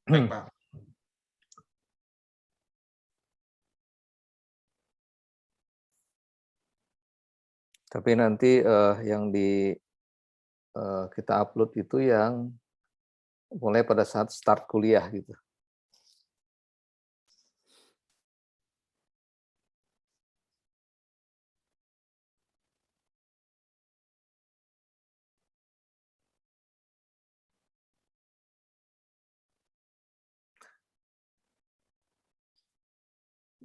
Baik, Pak. Tapi nanti yang kita upload itu yang mulai pada saat start kuliah gitu.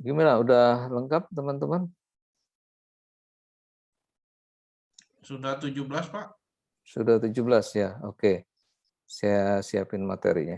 Gimana? Udah lengkap teman-teman? Sudah 17, Pak. Sudah 17 ya. Oke. Saya siapin materinya.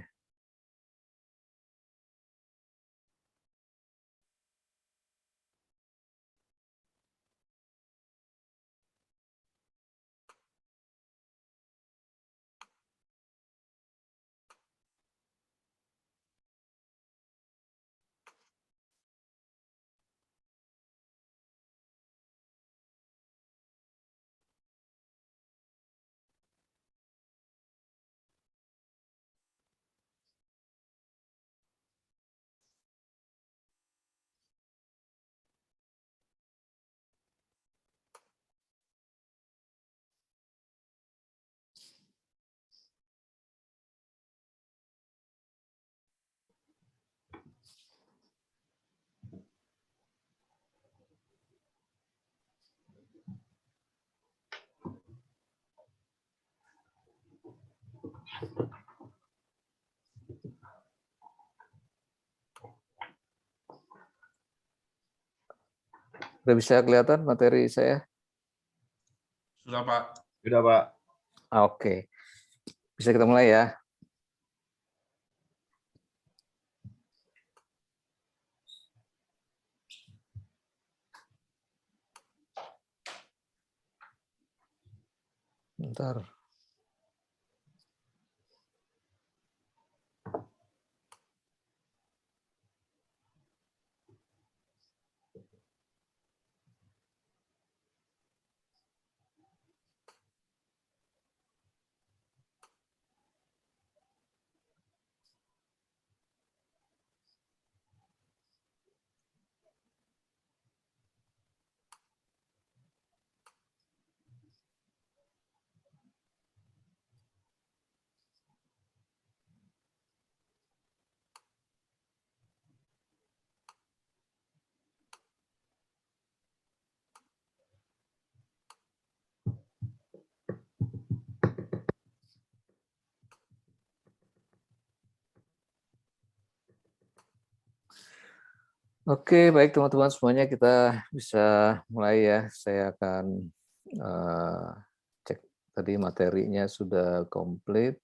Udah bisa kelihatan materi saya? Sudah, Pak. Sudah, Pak. Oke. Bisa kita mulai ya. Bentar. Oke, baik teman-teman semuanya, kita bisa mulai ya. Saya akan cek tadi materinya sudah komplit.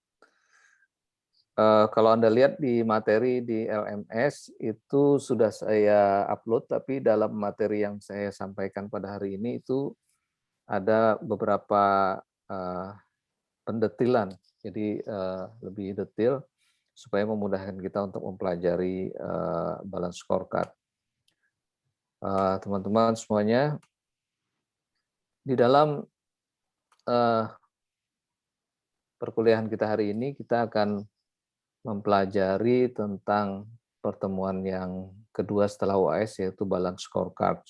Kalau Anda lihat di materi di LMS itu sudah saya upload, tapi dalam materi yang saya sampaikan pada hari ini itu ada beberapa pendetilan, jadi lebih detail supaya memudahkan kita untuk mempelajari balance scorecard. Teman-teman semuanya, di dalam perkuliahan kita hari ini kita akan mempelajari tentang pertemuan yang kedua setelah UAS, yaitu balance scorecard.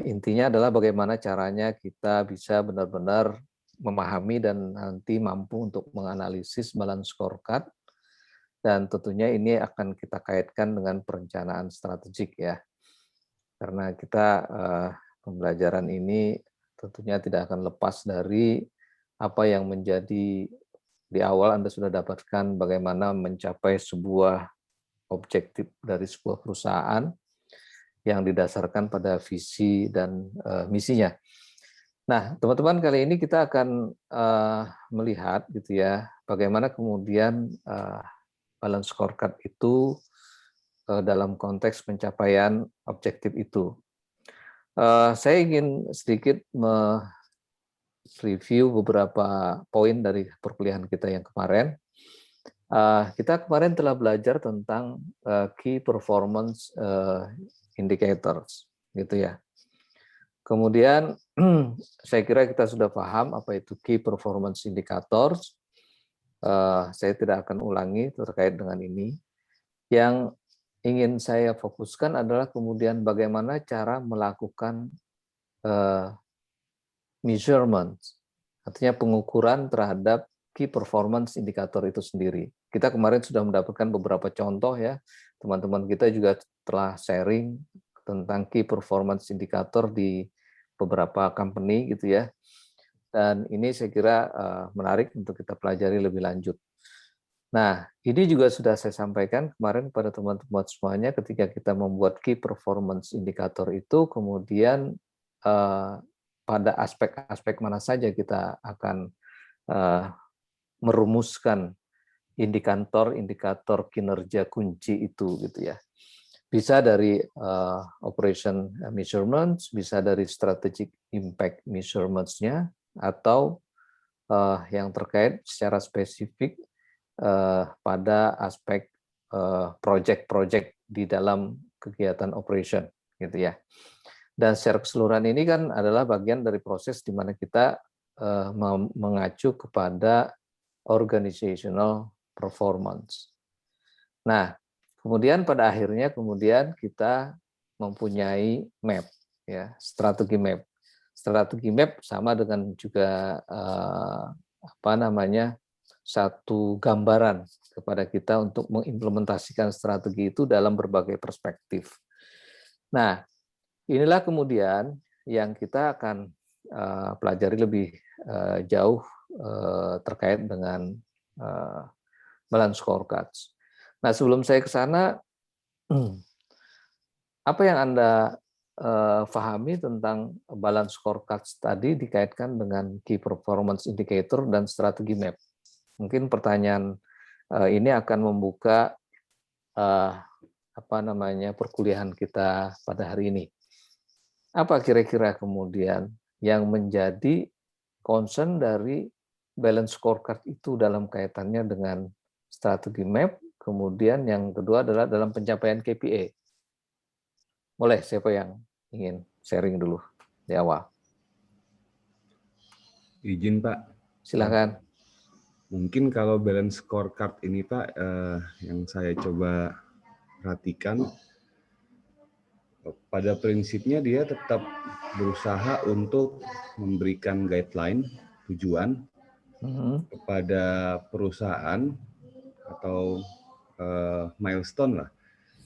Intinya adalah bagaimana caranya kita bisa benar-benar memahami dan nanti mampu untuk menganalisis balance scorecard, dan tentunya ini akan kita kaitkan dengan perencanaan strategik ya. Karena kita pembelajaran ini tentunya tidak akan lepas dari apa yang menjadi di awal Anda sudah dapatkan bagaimana mencapai sebuah objektif dari sebuah perusahaan yang didasarkan pada visi dan misinya. Nah, teman-teman, kali ini kita akan melihat gitu ya, bagaimana kemudian balance scorecard itu dalam konteks pencapaian objektif itu. Saya ingin sedikit mereview beberapa poin dari perkuliahan kita yang kemarin. Kita kemarin telah belajar tentang key performance indicators, gitu ya. Kemudian saya kira kita sudah paham apa itu key performance indicators. saya tidak akan ulangi terkait dengan ini. Yang ingin saya fokuskan adalah kemudian bagaimana cara melakukan measurement, artinya pengukuran terhadap key performance indicator itu sendiri. Kita kemarin sudah mendapatkan beberapa contoh ya, teman-teman kita juga telah sharing tentang key performance indicator di beberapa company gitu ya. Dan ini saya kira menarik untuk kita pelajari lebih lanjut. Nah, ini juga sudah saya sampaikan kemarin kepada teman-teman semuanya ketika kita membuat key performance indicator itu, kemudian pada aspek-aspek mana saja kita akan merumuskan indikator-indikator kinerja kunci itu gitu ya. Bisa dari operation measurements, bisa dari strategic impact measurements-nya, atau yang terkait secara spesifik pada aspek project-project di dalam kegiatan operation gitu ya. Dan secara keseluruhan ini kan adalah bagian dari proses di mana kita mengacu kepada organizational performance. Nah, kemudian pada akhirnya kita mempunyai map ya, strategi map. Strategi map sama dengan juga satu gambaran kepada kita untuk mengimplementasikan strategi itu dalam berbagai perspektif. Nah, inilah kemudian yang kita akan pelajari lebih jauh terkait dengan balance scorecards. Nah, sebelum saya ke sana, apa yang Anda pahami tentang balance scorecards tadi dikaitkan dengan key performance indicator dan strategi map? Mungkin pertanyaan ini akan membuka perkuliahan kita pada hari ini. Apa kira-kira kemudian yang menjadi concern dari balance scorecard itu dalam kaitannya dengan strategi map, kemudian yang kedua adalah dalam pencapaian KPI. Boleh siapa yang ingin sharing dulu di awal? Izin Pak. Silakan. Mungkin kalau balance scorecard ini Pak, yang saya coba perhatikan, pada prinsipnya dia tetap berusaha untuk memberikan guideline, tujuan kepada perusahaan atau milestone lah.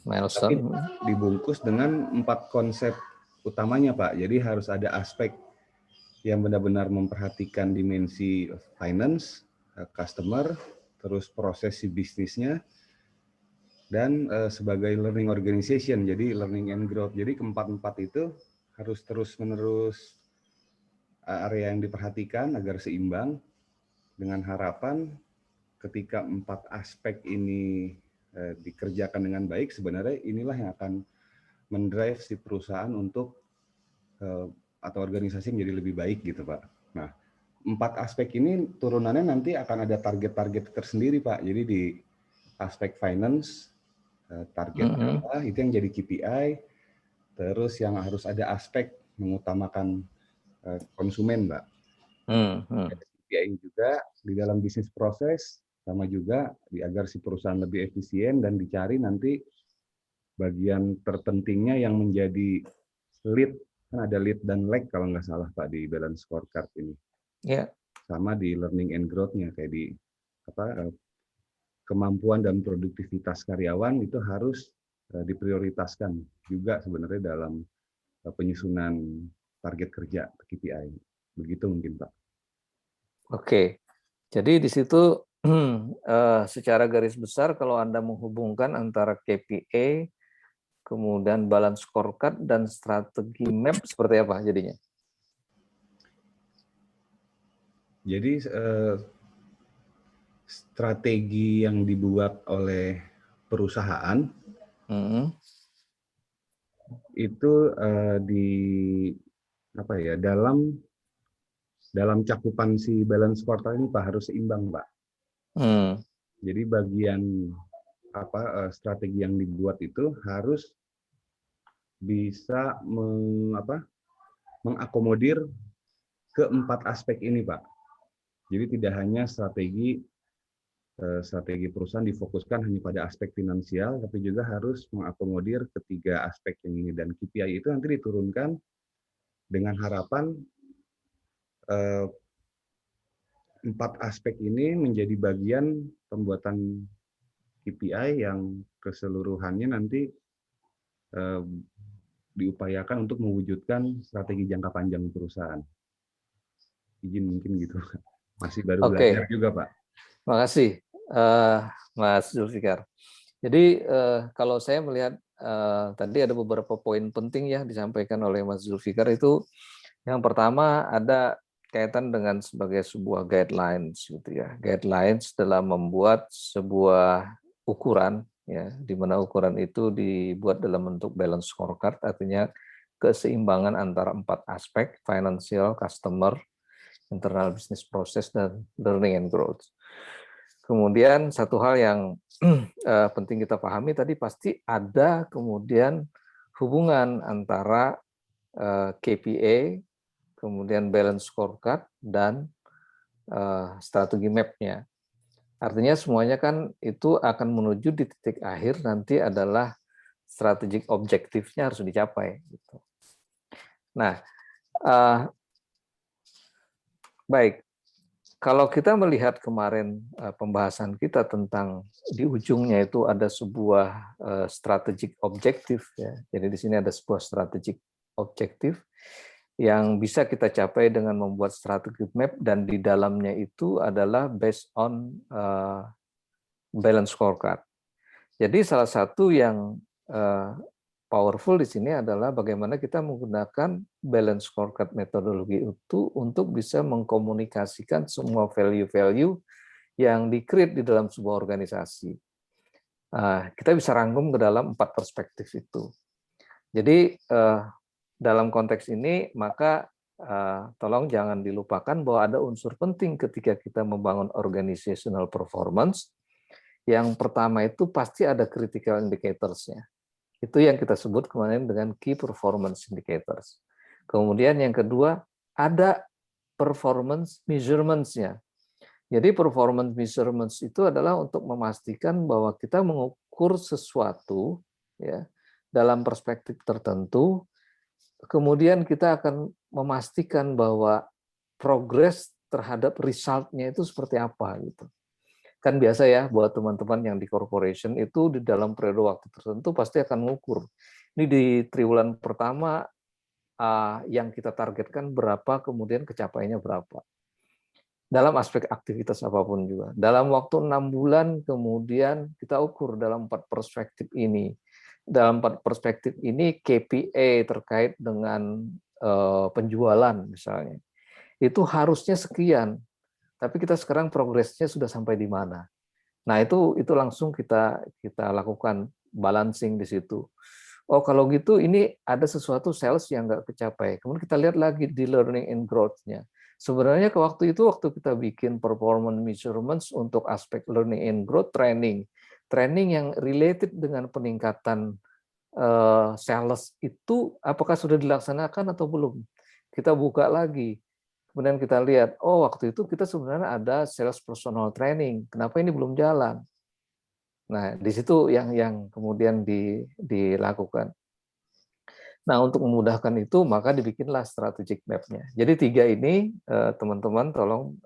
Tapi dibungkus dengan 4 konsep utamanya Pak. Jadi harus ada aspek yang benar-benar memperhatikan dimensi finance, customer, terus proses bisnisnya, dan sebagai learning organization, jadi learning and growth. Jadi keempat-empat itu harus terus-menerus area yang diperhatikan agar seimbang, dengan harapan ketika 4 aspek ini dikerjakan dengan baik, sebenarnya inilah yang akan mendrive si perusahaan untuk atau organisasi menjadi lebih baik gitu Pak. Nah, 4 aspek ini turunannya nanti akan ada target-target tersendiri Pak. Jadi di aspek finance, targetnya apa, itu yang jadi KPI. Terus yang harus ada aspek mengutamakan konsumen Pak. KPI juga di dalam bisnis proses, sama juga agar si perusahaan lebih efisien, dan dicari nanti bagian terpentingnya yang menjadi lead. Kan ada lead dan lag kalau nggak salah Pak di balance scorecard ini. Yeah. Sama di learning and growth-nya, kayak di kemampuan dan produktivitas karyawan itu harus diprioritaskan juga sebenarnya dalam penyusunan target kerja KPI. Begitu mungkin Pak. Oke, jadi di situ secara garis besar kalau Anda menghubungkan antara KPI, kemudian balance scorecard dan strategi map seperti apa jadinya? Jadi strategi yang dibuat oleh perusahaan itu dalam cakupan si balance scorecard ini Pak harus seimbang Pak. Jadi bagian strategi yang dibuat itu harus bisa mengakomodir ke 4 aspek ini Pak. Jadi tidak hanya strategi strategi perusahaan difokuskan hanya pada aspek finansial, tapi juga harus mengakomodir ketiga aspek yang ini. Dan KPI itu nanti diturunkan dengan harapan 4 aspek ini menjadi bagian pembuatan KPI yang keseluruhannya nanti diupayakan untuk mewujudkan strategi jangka panjang perusahaan. Izin mungkin gitu. Masih baru belajar juga, Pak. Makasih, Mas Zulfikar. Jadi kalau saya melihat tadi ada beberapa poin penting ya disampaikan oleh Mas Zulfikar itu. Yang pertama ada kaitan dengan sebagai sebuah guidelines gitu ya. Guidelines dalam membuat sebuah ukuran ya, di mana ukuran itu dibuat dalam bentuk balance scorecard, artinya keseimbangan antara 4 aspek: financial, customer, internal business process, dan learning and growth. Kemudian satu hal yang penting kita pahami tadi, pasti ada kemudian hubungan antara KPI, kemudian balance scorecard, dan strategi map-nya. Artinya semuanya kan itu akan menuju di titik akhir nanti adalah strategic objektifnya harus dicapai. Gitu. Nah, baik. Kalau kita melihat kemarin pembahasan kita tentang di ujungnya itu ada sebuah strategic objektif ya. Jadi di sini ada sebuah strategic objektif yang bisa kita capai dengan membuat strategic map, dan di dalamnya itu adalah based on balance scorecard. Jadi salah satu yang powerful di sini adalah bagaimana kita menggunakan balance scorecard metodologi itu untuk bisa mengkomunikasikan semua value-value yang di-create di dalam sebuah organisasi. Kita bisa rangkum ke dalam 4 perspektif itu. Jadi dalam konteks ini maka tolong jangan dilupakan bahwa ada unsur penting ketika kita membangun organizational performance. Yang pertama itu pasti ada critical indicators-nya. Itu yang kita sebut kemarin dengan key performance indicators. Kemudian yang kedua, ada performance measurements-nya. Jadi performance measurements itu adalah untuk memastikan bahwa kita mengukur sesuatu ya dalam perspektif tertentu, kemudian kita akan memastikan bahwa progres terhadap result-nya itu seperti apa gitu. Kan biasa ya buat teman-teman yang di corporation itu di dalam periode waktu tertentu pasti akan mengukur. Ini di triwulan pertama yang kita targetkan berapa, kemudian kecapaiannya berapa. Dalam aspek aktivitas apapun juga. Dalam waktu 6 bulan kemudian kita ukur dalam 4 perspektif ini. Dalam 4 perspektif ini KPI terkait dengan penjualan misalnya. Itu harusnya sekian. Tapi kita sekarang progresnya sudah sampai di mana. Nah, itu langsung kita lakukan balancing di situ. Oh, kalau gitu ini ada sesuatu sales yang nggak kecapai. Kemudian kita lihat lagi di learning and growth-nya. Sebenarnya waktu kita bikin performance measurements untuk aspek learning and growth training yang related dengan peningkatan sales itu apakah sudah dilaksanakan atau belum? Kita buka lagi. Kemudian kita lihat, oh waktu itu kita sebenarnya ada sales personal training, kenapa ini belum jalan? Nah, di situ yang kemudian dilakukan. Nah, untuk memudahkan itu, maka dibikinlah strategic map-nya. Jadi 3 ini, teman-teman, tolong,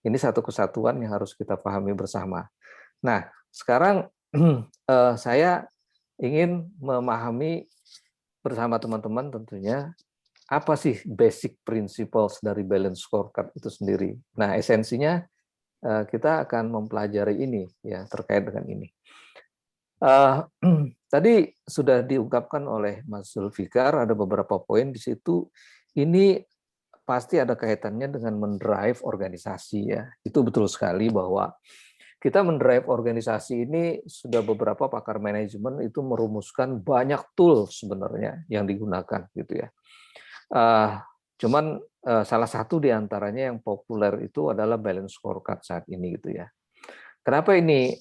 ini satu kesatuan yang harus kita pahami bersama. Nah, sekarang saya ingin memahami bersama teman-teman tentunya, apa sih basic principles dari balance scorecard itu sendiri. Nah, esensinya kita akan mempelajari ini ya terkait dengan ini. Tadi sudah diungkapkan oleh Mas Zulfikar, ada beberapa poin di situ. Ini pasti ada kaitannya dengan mendrive organisasi ya. Itu betul sekali bahwa kita mendrive organisasi ini sudah beberapa pakar manajemen itu merumuskan banyak tool sebenarnya yang digunakan gitu ya. Cuman salah satu di antaranya yang populer itu adalah balance scorecard saat ini gitu ya. Kenapa ini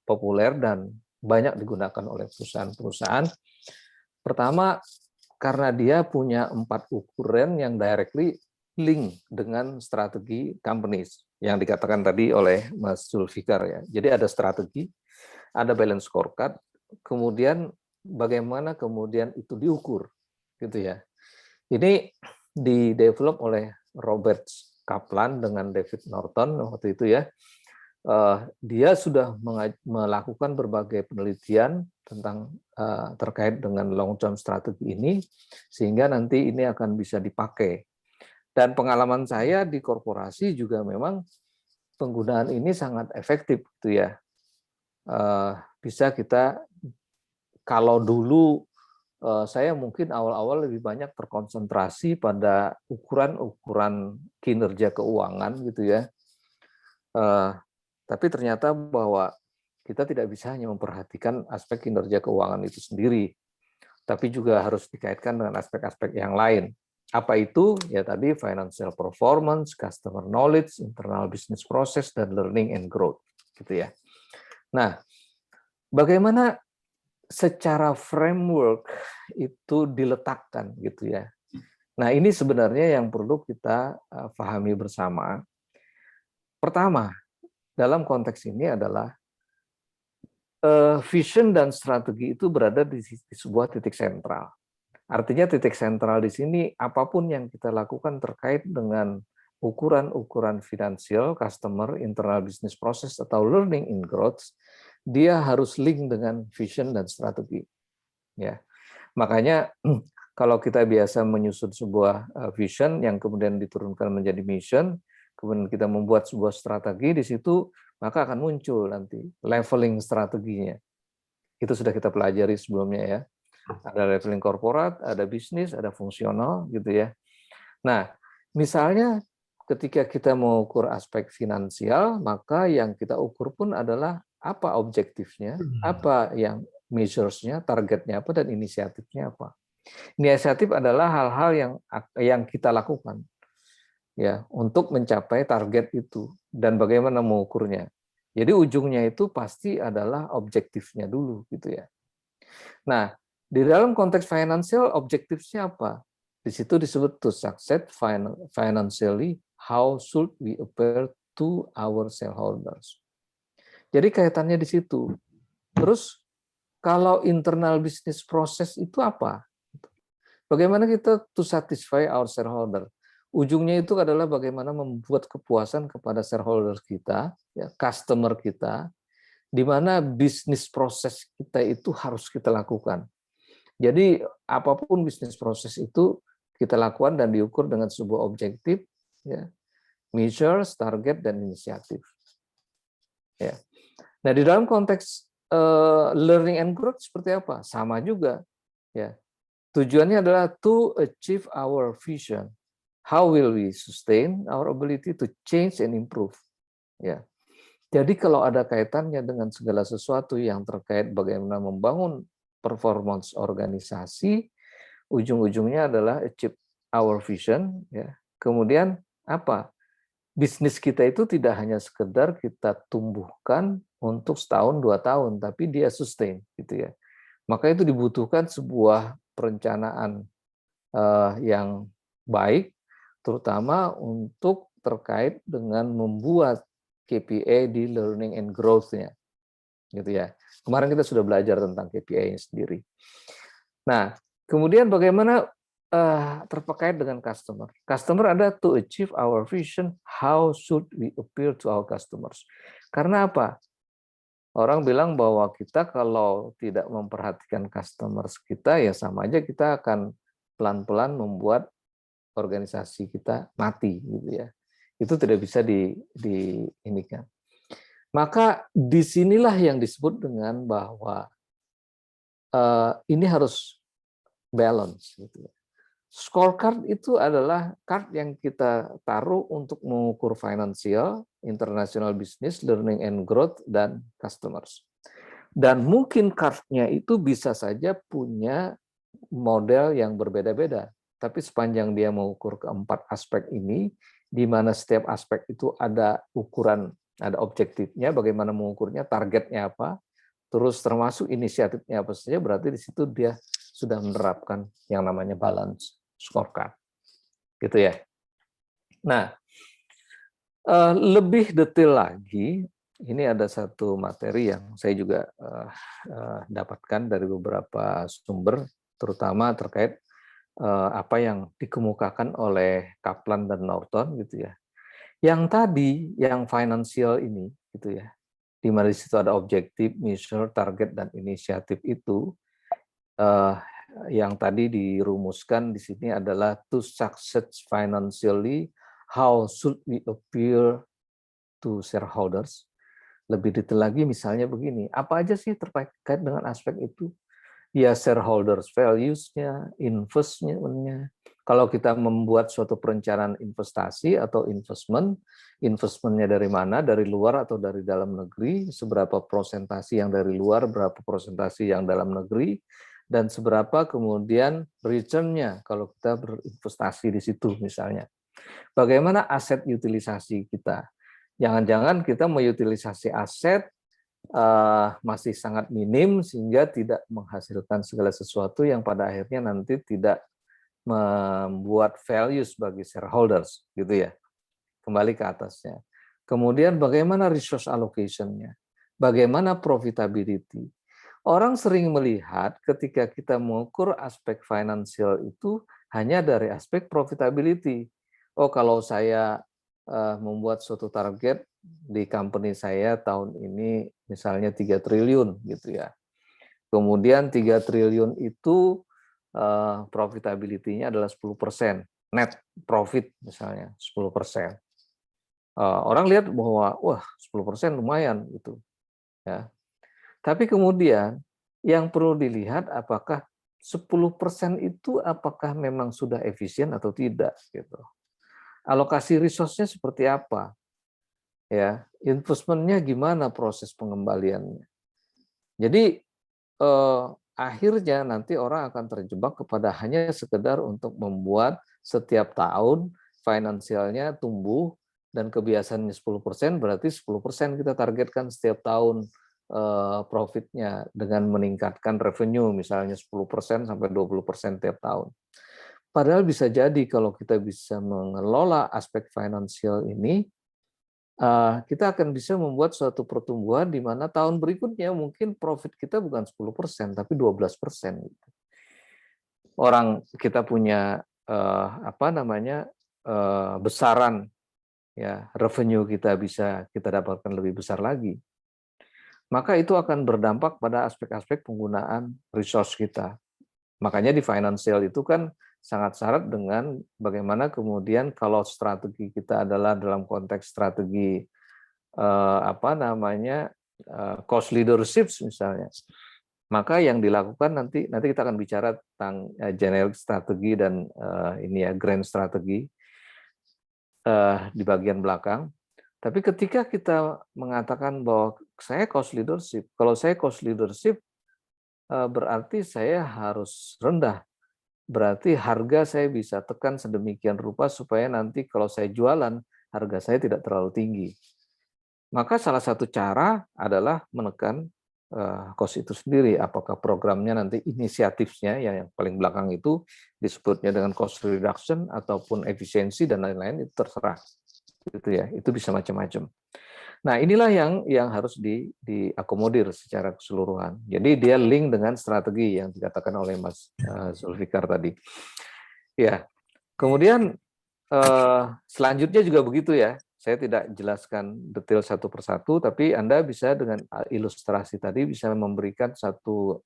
populer dan banyak digunakan oleh perusahaan-perusahaan? Pertama, karena dia punya 4 ukuran yang directly link dengan strategi companies. yang dikatakan tadi oleh Mas Zulfikar ya. Jadi ada strategi, ada balance scorecard, kemudian bagaimana kemudian itu diukur, gitu ya. Ini di-develop oleh Robert Kaplan dengan David Norton waktu itu ya. Dia sudah melakukan berbagai penelitian tentang terkait dengan long term strategi ini, sehingga nanti ini akan bisa dipakai. Dan pengalaman saya di korporasi juga memang penggunaan ini sangat efektif, gitu ya. Bisa kita, kalau dulu saya mungkin awal-awal lebih banyak terkonsentrasi pada ukuran-ukuran kinerja keuangan, gitu ya. Tapi ternyata bahwa kita tidak bisa hanya memperhatikan aspek kinerja keuangan itu sendiri, tapi juga harus dikaitkan dengan aspek-aspek yang lain. Apa itu? Ya tadi financial performance, customer knowledge, internal business process, dan learning and growth, gitu ya. Nah, bagaimana secara framework itu diletakkan, gitu ya. Nah, ini sebenarnya yang perlu kita pahami bersama. Pertama, dalam konteks ini adalah vision dan strategi itu berada di sebuah titik sentral. Artinya titik sentral di sini apapun yang kita lakukan terkait dengan ukuran-ukuran finansial, customer, internal business process, atau learning in growth, dia harus link dengan vision dan strategi. Ya, makanya kalau kita biasa menyusun sebuah vision yang kemudian diturunkan menjadi mission, kemudian kita membuat sebuah strategi di situ, maka akan muncul nanti leveling strateginya. Itu sudah kita pelajari sebelumnya ya. Ada leveling korporat, ada bisnis, ada fungsional, gitu ya. Nah, misalnya ketika kita mengukur aspek finansial, maka yang kita ukur pun adalah apa objektifnya, apa yang measures-nya, targetnya apa, dan inisiatifnya apa. Inisiatif adalah hal-hal yang kita lakukan ya untuk mencapai target itu dan bagaimana mengukurnya. Jadi ujungnya itu pasti adalah objektifnya dulu, gitu ya. Nah, di dalam konteks finansial objektifnya apa? Di situ disebut to succeed financially, how should we appear to our shareholders. Jadi kaitannya di situ. Terus kalau internal business process itu apa? Bagaimana kita to satisfy our shareholder? Ujungnya itu adalah bagaimana membuat kepuasan kepada shareholder kita, ya, customer kita, di mana bisnis proses kita itu harus kita lakukan. Jadi apapun bisnis proses itu kita lakukan dan diukur dengan sebuah objektif, ya, measures, target, dan inisiatif. Ya. Nah di dalam konteks learning and growth seperti apa? Sama juga. Ya. Tujuannya adalah to achieve our vision. How will we sustain our ability to change and improve? Ya. Jadi kalau ada kaitannya dengan segala sesuatu yang terkait bagaimana membangun performance organisasi, ujung-ujungnya adalah achieve our vision. Ya. Kemudian apa? Bisnis kita itu tidak hanya sekedar kita tumbuhkan untuk setahun, 2 tahun, tapi dia sustain, gitu ya. Maka itu dibutuhkan sebuah perencanaan yang baik, terutama untuk terkait dengan membuat KPI di learning and growth-nya, gitu ya. Kemarin kita sudah belajar tentang KPI-nya sendiri. Nah, kemudian bagaimana terkait dengan customer? Customer ada to achieve our vision, how should we appeal to our customers? Karena apa? Orang bilang bahwa kita kalau tidak memperhatikan customers kita, ya sama aja kita akan pelan-pelan membuat organisasi kita mati, gitu ya. Itu tidak bisa diinikan. Maka disinilah yang disebut dengan bahwa ini harus balance, gitu ya. Scorecard itu adalah card yang kita taruh untuk mengukur financial, international business, learning and growth, dan customers. Dan mungkin card-nya itu bisa saja punya model yang berbeda-beda. Tapi sepanjang dia mengukur keempat aspek ini, di mana setiap aspek itu ada ukuran, ada objektifnya, bagaimana mengukurnya, targetnya apa, terus termasuk inisiatifnya apa saja, berarti di situ dia sudah menerapkan yang namanya balance scorecard, gitu ya. Nah, Lebih detail lagi, ini ada satu materi yang saya juga dapatkan dari beberapa sumber, terutama terkait apa yang dikemukakan oleh Kaplan dan Norton gitu ya. Yang tadi, yang financial ini gitu ya, di mana di situ ada objektif, measure, target, dan inisiatif itu, yang tadi dirumuskan di sini adalah to succeed financially, how should we appear to shareholders. Lebih detail lagi misalnya begini, apa aja sih terkait dengan aspek itu? Ya shareholders values-nya, investment-nya. Kalau kita membuat suatu perencanaan investasi atau investment-nya dari mana? Dari luar atau dari dalam negeri? Seberapa persentase yang dari luar, berapa persentase yang dalam negeri? Dan seberapa kemudian return-nya kalau kita berinvestasi di situ misalnya. Bagaimana aset utilisasi kita? Jangan-jangan kita mengutilisasi aset masih sangat minim sehingga tidak menghasilkan segala sesuatu yang pada akhirnya nanti tidak membuat values bagi shareholders gitu ya. Kembali ke atasnya. Kemudian bagaimana resource allocation-nya? Bagaimana profitability? Orang sering melihat ketika kita mengukur aspek finansial itu hanya dari aspek profitability. Oh, kalau saya membuat suatu target di company saya tahun ini misalnya 3 triliun gitu ya. Kemudian 3 triliun itu profitability-nya adalah 10%, net profit misalnya 10%. Orang lihat bahwa wah 10% lumayan gitu ya. Tapi kemudian yang perlu dilihat apakah 10% itu apakah memang sudah efisien atau tidak gitu. Alokasi resource-nya seperti apa? Ya, investment-nya gimana proses pengembaliannya. Jadi akhirnya nanti orang akan terjebak kepada hanya sekedar untuk membuat setiap tahun finansialnya tumbuh dan kebiasaannya 10%, berarti 10% kita targetkan setiap tahun profitnya dengan meningkatkan revenue misalnya 10% sampai 20% tiap tahun. Padahal bisa jadi kalau kita bisa mengelola aspek finansial ini, kita akan bisa membuat suatu pertumbuhan di mana tahun berikutnya mungkin profit kita bukan 10%, tapi 12%. Orang kita punya besaran ya revenue kita bisa kita dapatkan lebih besar lagi. Maka itu akan berdampak pada aspek-aspek penggunaan resource kita. Makanya di financial itu kan sangat syarat dengan bagaimana kemudian kalau strategi kita adalah dalam konteks strategi cost leadership misalnya, maka yang dilakukan nanti kita akan bicara tentang generic strategi dan grand strategi di bagian belakang. Tapi ketika kita mengatakan bahwa saya cost leadership, kalau saya cost leadership berarti saya harus rendah. Berarti harga saya bisa tekan sedemikian rupa supaya nanti kalau saya jualan, harga saya tidak terlalu tinggi. Maka salah satu cara adalah menekan cost itu sendiri. Apakah programnya nanti inisiatifnya yang paling belakang itu disebutnya dengan cost reduction ataupun efisiensi dan lain-lain, itu terserah. Gitu ya, itu bisa macam-macam. Nah, inilah yang harus diakomodir secara keseluruhan. Jadi dia link dengan strategi yang dikatakan oleh Mas Zulfikar tadi. Ya, kemudian selanjutnya juga begitu ya. Saya tidak jelaskan detail satu persatu, tapi Anda bisa dengan ilustrasi tadi bisa memberikan satu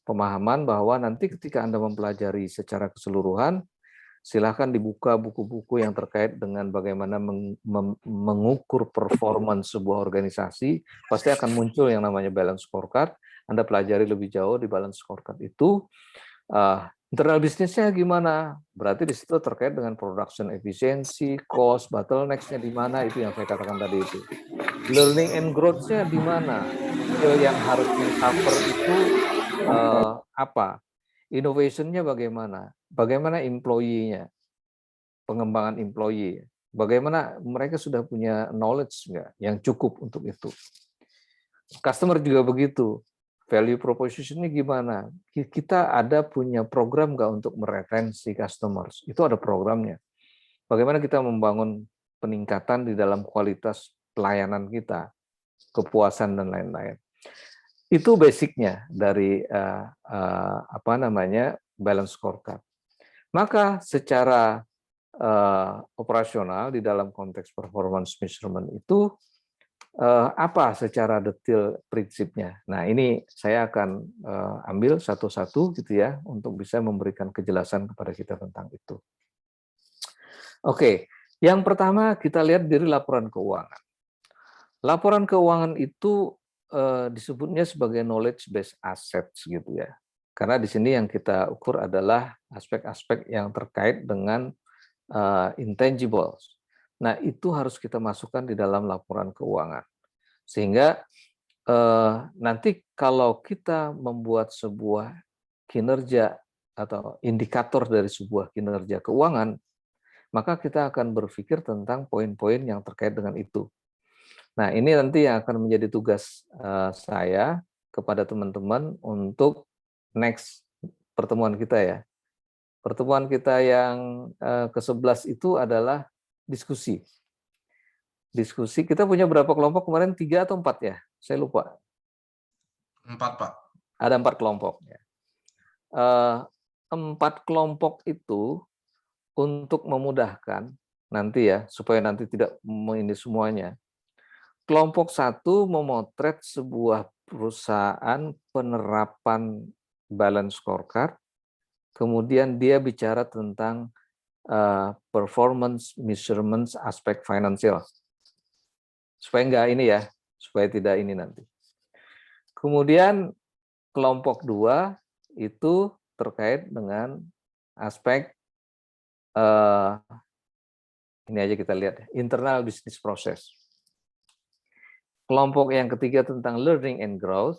pemahaman bahwa nanti ketika Anda mempelajari secara keseluruhan, silahkan dibuka buku-buku yang terkait dengan bagaimana mengukur performance sebuah organisasi, pasti akan muncul yang namanya balance scorecard. Anda pelajari lebih jauh di balance scorecard itu, internal bisnisnya gimana, berarti di situ terkait dengan production efficiency, cost, bottlenecks-nya di mana, itu yang saya katakan tadi itu. Learning and growth-nya di mana, skill yang harus di-cover itu apa, innovation-nya bagaimana, bagaimana employee-nya, pengembangan employee, bagaimana mereka sudah punya knowledge nggak yang cukup untuk itu. Customer juga begitu, value proposition-nya gimana, kita ada punya program nggak untuk meretensi customers, itu ada programnya. Bagaimana kita membangun peningkatan di dalam kualitas pelayanan kita, kepuasan dan lain-lain. Itu basicnya dari balance scorecard. Maka secara operasional di dalam konteks performance measurement itu apa secara detail prinsipnya. Nah, ini saya akan ambil satu-satu gitu ya untuk bisa memberikan kejelasan kepada kita tentang itu. Oke, yang pertama kita lihat dari laporan keuangan. Laporan keuangan itu disebutnya sebagai knowledge based assets gitu ya. Karena di sini yang kita ukur adalah aspek-aspek yang terkait dengan intangibles. Nah, itu harus kita masukkan di dalam laporan keuangan. Sehingga nanti kalau kita membuat sebuah kinerja atau indikator dari sebuah kinerja keuangan, maka kita akan berpikir tentang poin-poin yang terkait dengan itu. Nah, ini nanti yang akan menjadi tugas saya kepada teman-teman untuk next pertemuan kita ya. Pertemuan kita yang ke-11 itu adalah diskusi. Diskusi, kita punya berapa kelompok kemarin? 3 atau 4 ya? Saya lupa. 4, Pak. Ada 4 kelompok. 4 kelompok itu untuk memudahkan nanti ya, supaya nanti tidak ini semuanya. Kelompok 1 memotret sebuah perusahaan penerapan balance scorecard. Kemudian dia bicara tentang performance measurement aspek finansial. Supaya enggak ini ya, supaya tidak ini nanti. Kemudian kelompok 2 itu terkait dengan aspek ini aja kita lihat, internal business process. Kelompok yang ketiga tentang learning and growth,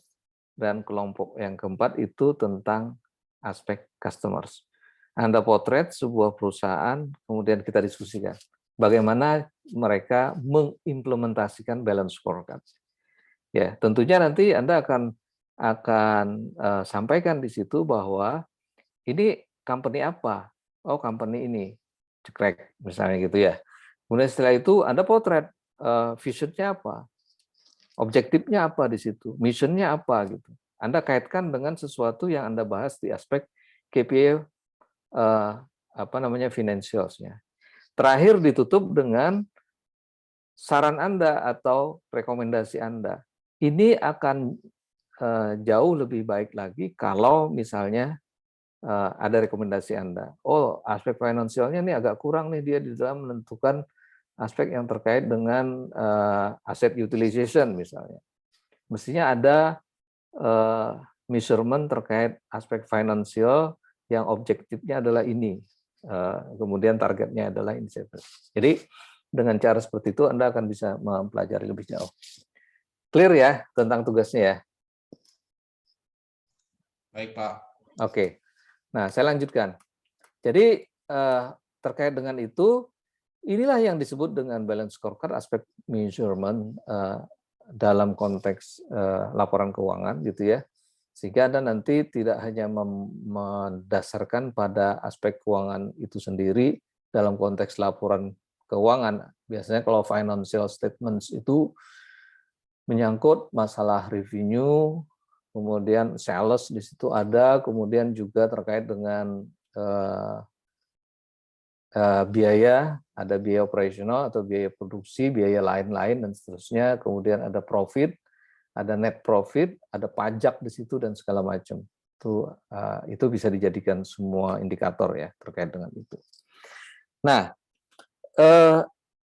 dan kelompok yang keempat itu tentang aspek customers. Anda potret sebuah perusahaan, kemudian kita diskusikan bagaimana mereka mengimplementasikan balance scorecard. Ya, tentunya nanti Anda akan sampaikan di situ bahwa ini company apa? Oh, company ini, cekrek misalnya gitu ya. Kemudian setelah itu Anda potret visionnya apa, objektifnya apa di situ, missionnya apa gitu. Anda kaitkan dengan sesuatu yang Anda bahas di aspek KPI financials-nya. Terakhir ditutup dengan saran Anda atau rekomendasi Anda. Ini akan jauh lebih baik lagi kalau misalnya ada rekomendasi Anda. Oh, aspek finansialnya ini agak kurang nih dia di dalam menentukan aspek yang terkait dengan asset utilization misalnya. Mestinya ada measurement terkait aspek finansial yang objektifnya adalah ini. Kemudian targetnya adalah ini. Jadi dengan cara seperti itu Anda akan bisa mempelajari lebih jauh. Clear ya tentang tugasnya ya? Baik, Pak. Oke. Nah, saya lanjutkan. Jadi terkait dengan itu, inilah yang disebut dengan balance scorecard aspek measurement dalam konteks laporan keuangan gitu ya. Sehingga Anda nanti tidak hanya mendasarkan pada aspek keuangan itu sendiri dalam konteks laporan keuangan. Biasanya kalau financial statements itu menyangkut masalah revenue, kemudian sales di situ ada, kemudian juga terkait dengan biaya, ada biaya operasional atau biaya produksi, biaya lain-lain dan seterusnya, kemudian ada profit, ada net profit, ada pajak di situ dan segala macam. Itu bisa dijadikan semua indikator ya terkait dengan itu. Nah,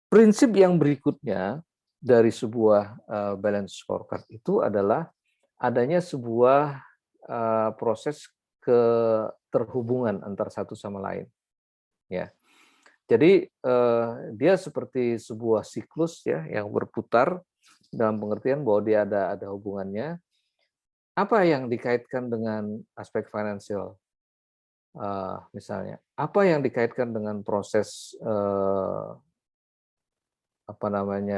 prinsip yang berikutnya dari sebuah balance scorecard itu adalah adanya sebuah proses keterhubungan antar satu sama lain. Ya, jadi dia seperti sebuah siklus ya yang berputar dalam pengertian bahwa dia ada hubungannya. Apa yang dikaitkan dengan aspek finansial? Misalnya, apa yang dikaitkan dengan proses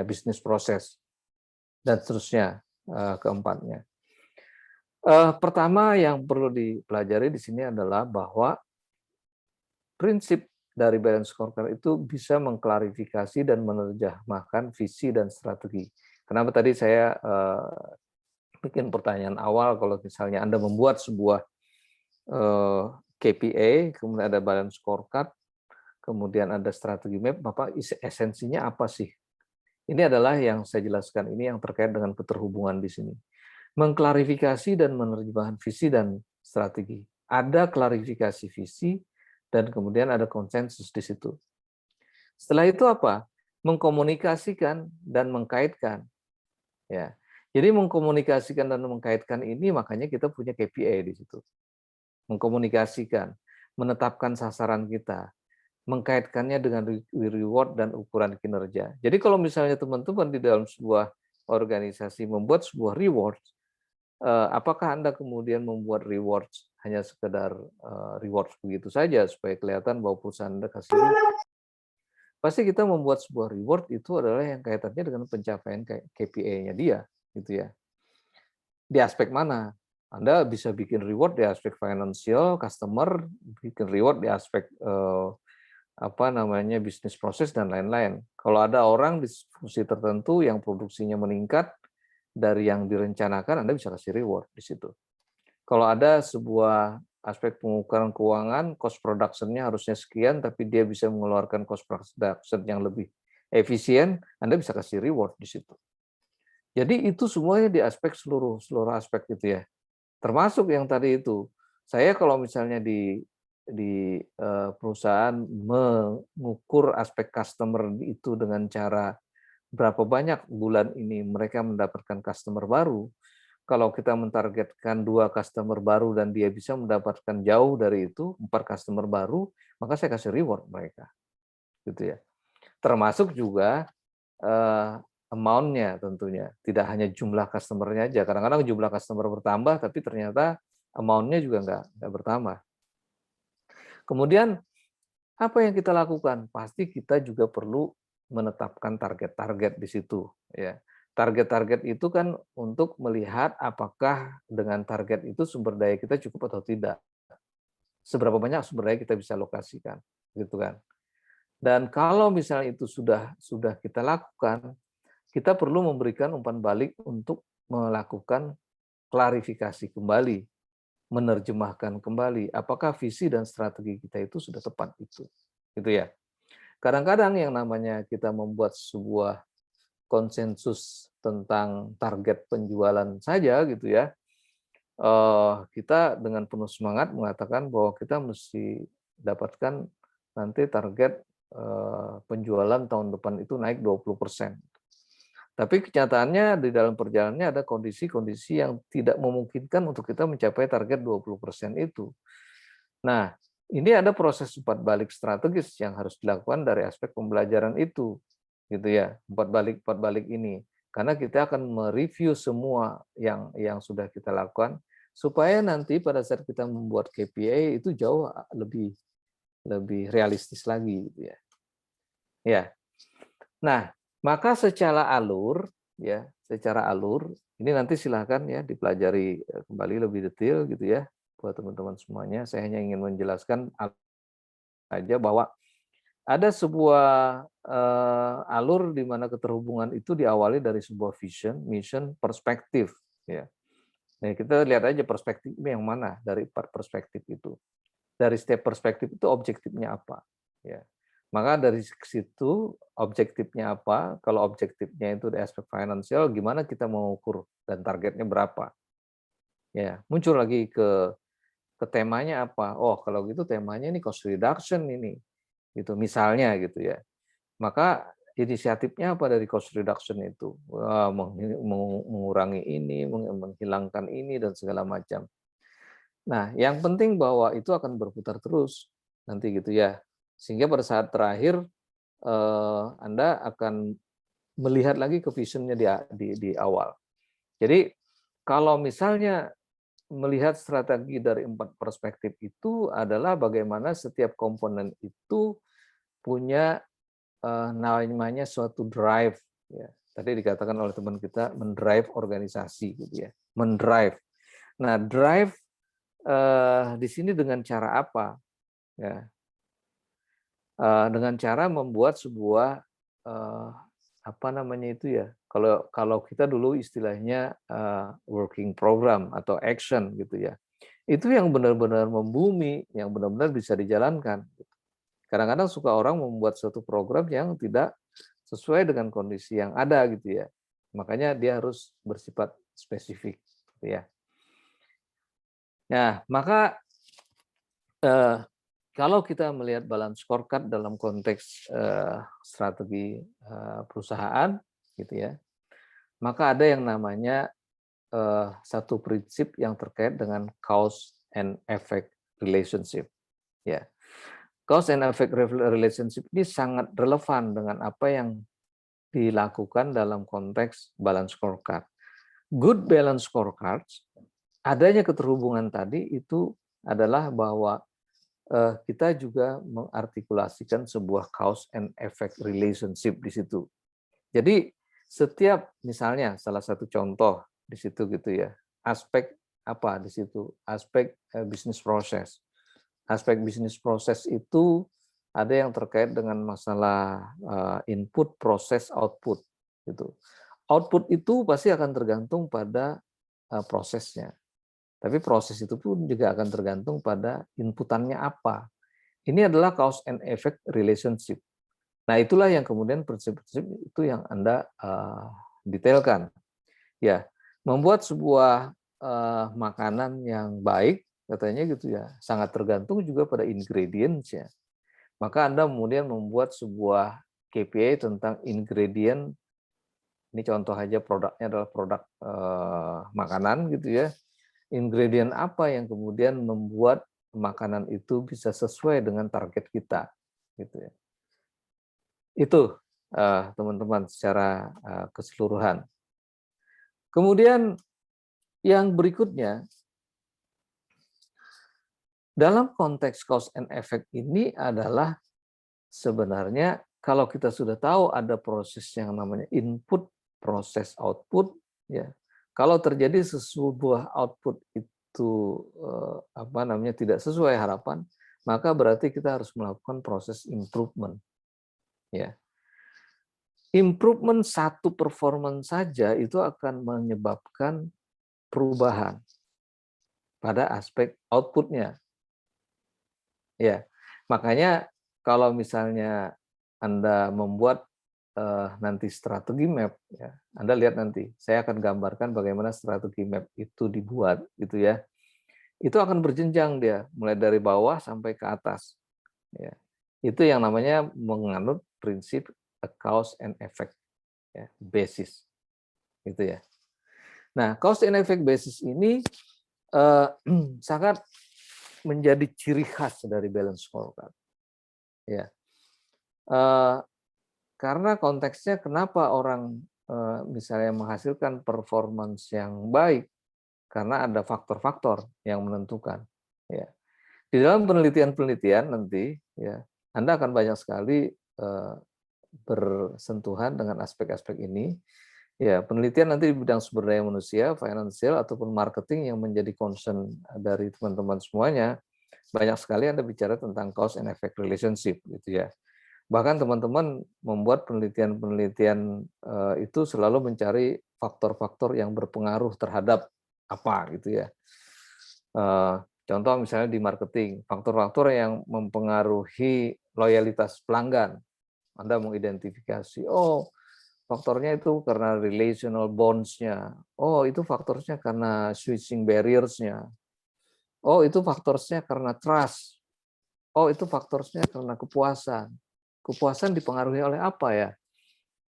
bisnis proses dan seterusnya keempatnya. Pertama yang perlu dipelajari di sini adalah bahwa prinsip dari balance scorecard itu bisa mengklarifikasi dan menerjemahkan visi dan strategi. Kenapa tadi saya bikin pertanyaan awal, kalau misalnya Anda membuat sebuah KPI, kemudian ada balance scorecard, kemudian ada strategi map, Bapak esensinya apa sih? Ini adalah yang saya jelaskan, ini yang terkait dengan keterhubungan di sini. Mengklarifikasi dan menerjemahkan visi dan strategi. Ada klarifikasi visi, dan kemudian ada konsensus di situ. Setelah itu apa? Mengkomunikasikan dan mengkaitkan. Ya. Jadi mengkomunikasikan dan mengkaitkan ini makanya kita punya KPI di situ. Mengkomunikasikan, menetapkan sasaran kita, mengkaitkannya dengan reward dan ukuran kinerja. Jadi kalau misalnya teman-teman di dalam sebuah organisasi membuat sebuah reward, apakah Anda kemudian membuat rewards hanya sekedar rewards begitu saja supaya kelihatan bahwa perusahaan Anda kasih reward? Pasti kita membuat sebuah reward itu adalah yang kaitannya dengan pencapaian KPI-nya dia, gitu ya. Di aspek mana? Anda bisa bikin reward di aspek financial, customer, bikin reward di aspek bisnis proses dan lain-lain. Kalau ada orang di fungsi tertentu yang produksinya meningkat dari yang direncanakan, Anda bisa kasih reward di situ. Kalau ada sebuah aspek pengukuran keuangan, cost production-nya harusnya sekian, tapi dia bisa mengeluarkan cost production yang lebih efisien, Anda bisa kasih reward di situ. Jadi itu semuanya di aspek seluruh aspek gitu ya. Termasuk yang tadi itu. Saya kalau misalnya di perusahaan mengukur aspek customer itu dengan cara berapa banyak bulan ini mereka mendapatkan customer baru. Kalau kita mentargetkan 2 customer baru dan dia bisa mendapatkan jauh dari itu, 4 customer baru, maka saya kasih reward mereka. Gitu ya. Termasuk juga amount-nya tentunya. Tidak hanya jumlah customer-nya aja. Kadang-kadang jumlah customer bertambah, tapi ternyata amount-nya juga nggak bertambah. Kemudian, apa yang kita lakukan? Pasti kita juga perlu menetapkan target-target di situ. Ya. Target-target itu kan untuk melihat apakah dengan target itu sumber daya kita cukup atau tidak. Seberapa banyak sumber daya kita bisa alokasikan, gitu kan. Dan kalau misalnya itu sudah kita lakukan, kita perlu memberikan umpan balik untuk melakukan klarifikasi kembali, menerjemahkan kembali apakah visi dan strategi kita itu sudah tepat itu. Gitu ya. Kadang-kadang yang namanya kita membuat sebuah konsensus tentang target penjualan saja gitu ya, kita dengan penuh semangat mengatakan bahwa kita mesti dapatkan nanti target penjualan tahun depan itu naik 20%. Tapi kenyataannya di dalam perjalanannya ada kondisi-kondisi yang tidak memungkinkan untuk kita mencapai target 20% itu. Nah, ini ada proses umpan balik strategis yang harus dilakukan dari aspek pembelajaran itu, gitu ya, umpan balik ini. Karena kita akan mereview semua yang sudah kita lakukan, supaya nanti pada saat kita membuat KPI itu jauh lebih realistis lagi, gitu ya. Ya. Nah, maka secara alur, ini nanti silahkan ya dipelajari kembali lebih detail gitu ya buat teman-teman semuanya. Saya hanya ingin menjelaskan aja bahwa ada sebuah alur di mana keterhubungan itu diawali dari sebuah vision, mission, perspektif. Ya. Nah, kita lihat aja perspektifnya yang mana dari 4 perspektif itu. Dari setiap perspektif itu objektifnya apa. Ya. Maka dari situ objektifnya apa, kalau objektifnya itu di aspek finansial, gimana kita mengukur dan targetnya berapa. Ya, muncul lagi ke temanya apa. Oh, kalau gitu temanya ini cost reduction ini. Gitu misalnya gitu ya. Maka inisiatifnya apa dari cost reduction itu? Wah, mengurangi ini, menghilangkan ini dan segala macam. Nah, yang penting bahwa itu akan berputar terus nanti gitu ya. Sehingga pada saat terakhir Anda akan melihat lagi ke visionnya di awal. Jadi kalau misalnya melihat strategi dari 4 perspektif itu adalah bagaimana setiap komponen itu punya namanya suatu drive. Ya. Tadi dikatakan oleh teman kita mendrive organisasi, gitu ya. Mendrive. Nah, drive di sini dengan cara apa? Ya. dengan cara membuat sebuah apa namanya itu ya, kalau kita dulu istilahnya working program atau action gitu ya, itu yang benar-benar membumi, yang benar-benar bisa dijalankan. Kadang-kadang suka orang membuat suatu program yang tidak sesuai dengan kondisi yang ada gitu ya, makanya dia harus bersifat spesifik gitu ya. Nah, maka kalau kita melihat balance scorecard dalam konteks strategi perusahaan, gitu ya, maka ada yang namanya satu prinsip yang terkait dengan cause and effect relationship. Ya, cause and effect relationship ini sangat relevan dengan apa yang dilakukan dalam konteks balance scorecard. Good balance scorecards, adanya keterhubungan tadi itu adalah bahwa kita juga mengartikulasikan sebuah cause and effect relationship di situ. Jadi setiap misalnya salah satu contoh di situ gitu ya, aspek apa di situ? Aspek bisnis proses. Aspek bisnis proses itu ada yang terkait dengan masalah input, proses, output gitu. Output itu pasti akan tergantung pada prosesnya. Tapi proses itu pun juga akan tergantung pada inputannya apa. Ini adalah cause and effect relationship. Nah, itulah yang kemudian prinsip-prinsip itu yang Anda detailkan. Ya, membuat sebuah makanan yang baik, katanya gitu ya, sangat tergantung juga pada ingredients-nya. Maka Anda kemudian membuat sebuah KPI tentang ingredient. Ini contoh aja produknya adalah produk makanan gitu ya. Ingredient apa yang kemudian membuat makanan itu bisa sesuai dengan target kita, gitu ya. Itu teman-teman secara keseluruhan. Kemudian yang berikutnya, dalam konteks cause and effect ini adalah sebenarnya kalau kita sudah tahu ada proses yang namanya input, proses, output, ya. Kalau terjadi sebuah output itu apa namanya tidak sesuai harapan, maka berarti kita harus melakukan proses improvement. Ya. Improvement satu performance saja itu akan menyebabkan perubahan pada aspek outputnya. Ya. Makanya kalau misalnya Anda membuat nanti strategi map, ya, Anda lihat nanti, saya akan gambarkan bagaimana strategi map itu dibuat, gitu ya. Itu akan berjenjang dia, mulai dari bawah sampai ke atas. Ya. Itu yang namanya menganut prinsip cause and effect, ya, basis, gitu ya. Nah, cause and effect basis ini sangat menjadi ciri khas dari balance scorecard. Ya. Karena konteksnya kenapa orang misalnya menghasilkan performance yang baik, karena ada faktor-faktor yang menentukan. Ya. Di dalam penelitian-penelitian nanti, ya, Anda akan banyak sekali bersentuhan dengan aspek-aspek ini. Ya, penelitian nanti di bidang sumber daya manusia, financial ataupun marketing yang menjadi concern dari teman-teman semuanya, banyak sekali Anda bicara tentang cause and effect relationship, gitu ya. Bahkan teman-teman membuat penelitian-penelitian itu selalu mencari faktor-faktor yang berpengaruh terhadap apa gitu ya. Contoh misalnya di marketing, faktor-faktor yang mempengaruhi loyalitas pelanggan. Anda mengidentifikasi, oh faktornya itu karena relational bonds-nya, oh itu faktornya karena switching barriers-nya, oh itu faktornya karena trust, oh itu faktornya karena kepuasan. Kepuasan dipengaruhi oleh apa ya?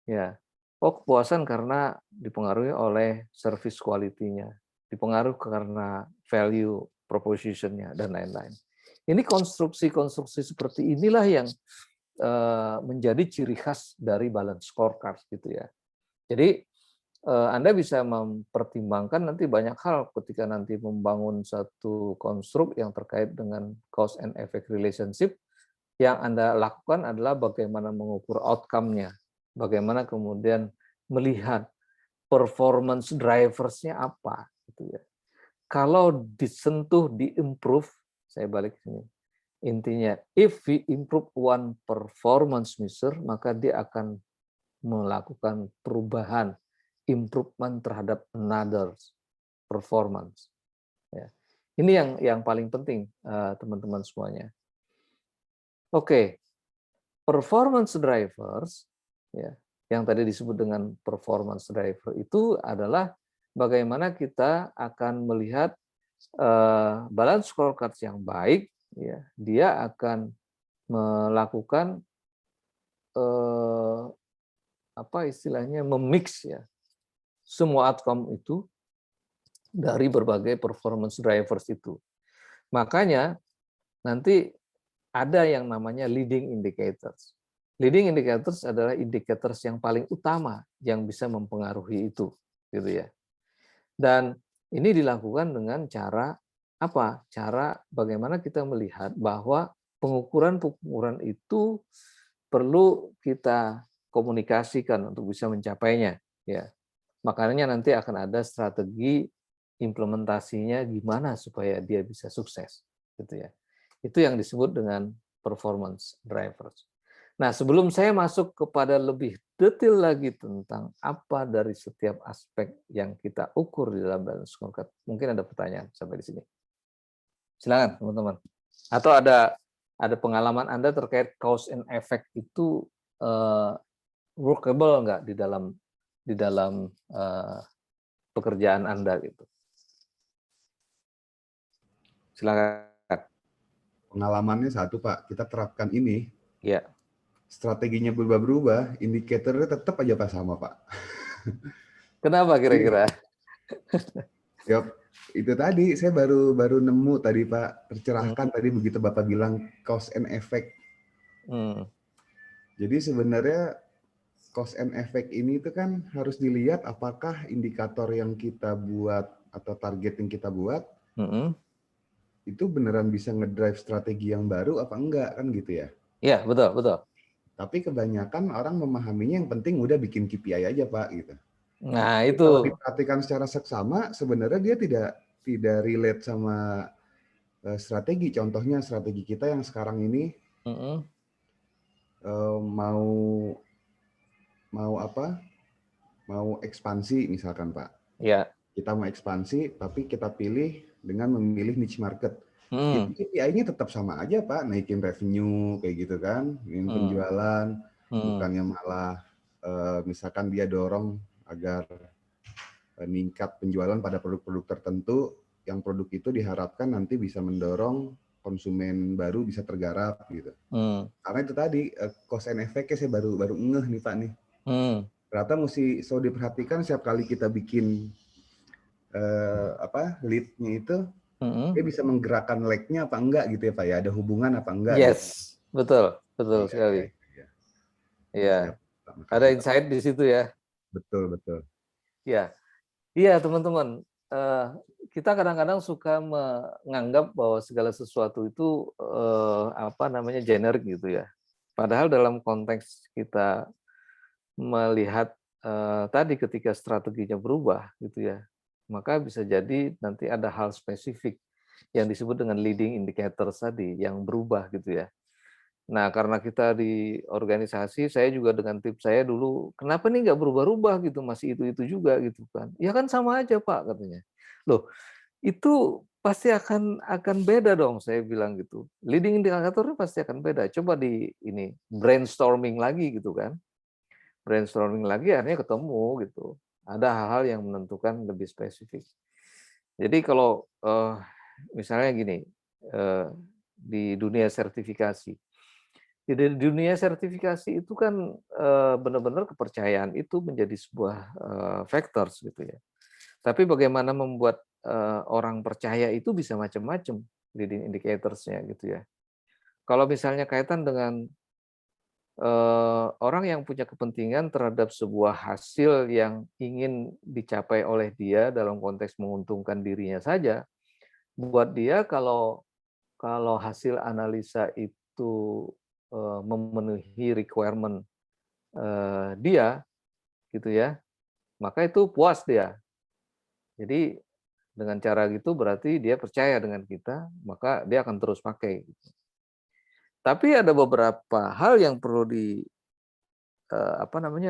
Ya, oh kepuasan karena dipengaruhi oleh service quality-nya, dipengaruhi karena value proposition-nya dan lain-lain. Ini konstruksi-konstruksi seperti inilah yang menjadi ciri khas dari balance scorecard gitu ya. Jadi Anda bisa mempertimbangkan nanti banyak hal ketika nanti membangun satu konstruk yang terkait dengan cause and effect relationship. Yang Anda lakukan adalah bagaimana mengukur outcome-nya, bagaimana kemudian melihat performance drivers-nya apa, gitu ya. Kalau disentuh, diimprove, saya balik sini. Intinya, if we improve one performance measure, maka dia akan melakukan perubahan, improvement terhadap another performance. Ya. Ini yang paling penting, teman-teman semuanya. Oke, performance drivers, ya, yang tadi disebut dengan performance driver itu adalah bagaimana kita akan melihat balance scorecard yang baik, ya, dia akan melakukan apa istilahnya memix ya semua outcome itu dari berbagai performance drivers itu. Makanya nanti ada yang namanya leading indicators. Leading indicators adalah indicators yang paling utama yang bisa mempengaruhi itu, gitu ya. Dan ini dilakukan dengan cara apa? Cara bagaimana kita melihat bahwa pengukuran-pengukuran itu perlu kita komunikasikan untuk bisa mencapainya, ya. Makanya nanti akan ada strategi implementasinya gimana supaya dia bisa sukses, gitu ya. Itu yang disebut dengan performance drivers. Nah, sebelum saya masuk kepada lebih detail lagi tentang apa dari setiap aspek yang kita ukur di dalam balance scorecard, mungkin ada pertanyaan sampai di sini. Silakan, teman-teman. Atau ada pengalaman Anda terkait cause and effect itu workable nggak di dalam pekerjaan Anda gitu. Silakan. Pengalamannya satu, Pak, kita terapkan ini. Ya. Strateginya berubah-berubah, indikatornya tetap aja Pak sama, Pak. Kenapa kira-kira? Yap, itu tadi saya baru nemu tadi Pak, tercerahkan tadi begitu Bapak bilang cause and effect. Jadi sebenarnya cause and effect ini itu kan harus dilihat apakah indikator yang kita buat atau target yang kita buat itu beneran bisa ngedrive strategi yang baru apa enggak, kan gitu ya? Iya, betul, betul. Tapi kebanyakan orang memahaminya yang penting udah bikin KPI aja Pak gitu. Nah, jadi itu kalau diperhatikan secara seksama sebenarnya dia tidak relate sama strategi. Contohnya strategi kita yang sekarang ini mau apa? Mau ekspansi misalkan Pak. Ya. Kita mau ekspansi tapi kita pilih dengan memilih niche market. Itu KPI-nya tetap sama aja Pak, naikin revenue kayak gitu kan, naikin penjualan, bukannya malah misalkan dia dorong agar meningkat penjualan pada produk-produk tertentu, yang produk itu diharapkan nanti bisa mendorong konsumen baru bisa tergarap gitu. Karena itu tadi cost and effect-nya saya baru ngeh nih Pak nih. Ternyata mesti selalu diperhatikan setiap kali kita bikin lead-nya itu dia bisa menggerakkan leg-nya apa enggak gitu ya Pak ya, ada hubungan apa enggak. Yes, gitu. betul Iya, sekali. Iya. Ada insight di situ ya. Betul. Iya teman-teman. Kita kadang-kadang suka menganggap bahwa segala sesuatu itu generik gitu ya. Padahal dalam konteks kita melihat tadi ketika strateginya berubah gitu ya, maka bisa jadi nanti ada hal spesifik yang disebut dengan leading indicators tadi yang berubah gitu ya. Nah, karena kita di organisasi, saya juga dengan tim saya dulu, kenapa nih nggak berubah-ubah gitu, masih itu-itu juga gitu kan. Ya kan sama aja Pak katanya. Loh, itu pasti akan beda dong, saya bilang gitu. Leading indikatornya pasti akan beda. Coba di ini brainstorming lagi gitu kan. Brainstorming lagi akhirnya ketemu gitu. Ada hal-hal yang menentukan lebih spesifik. Jadi kalau misalnya gini, di dunia sertifikasi. Di dunia sertifikasi itu kan benar-benar kepercayaan itu menjadi sebuah factors gitu ya. Tapi bagaimana membuat orang percaya itu bisa macam-macam leading indicators-nya gitu ya. Kalau misalnya kaitan dengan orang yang punya kepentingan terhadap sebuah hasil yang ingin dicapai oleh dia dalam konteks menguntungkan dirinya saja, buat dia kalau hasil analisa itu memenuhi requirement dia, gitu ya, maka itu puas dia. Jadi dengan cara gitu berarti dia percaya dengan kita, maka dia akan terus pakai. Tapi ada beberapa hal yang perlu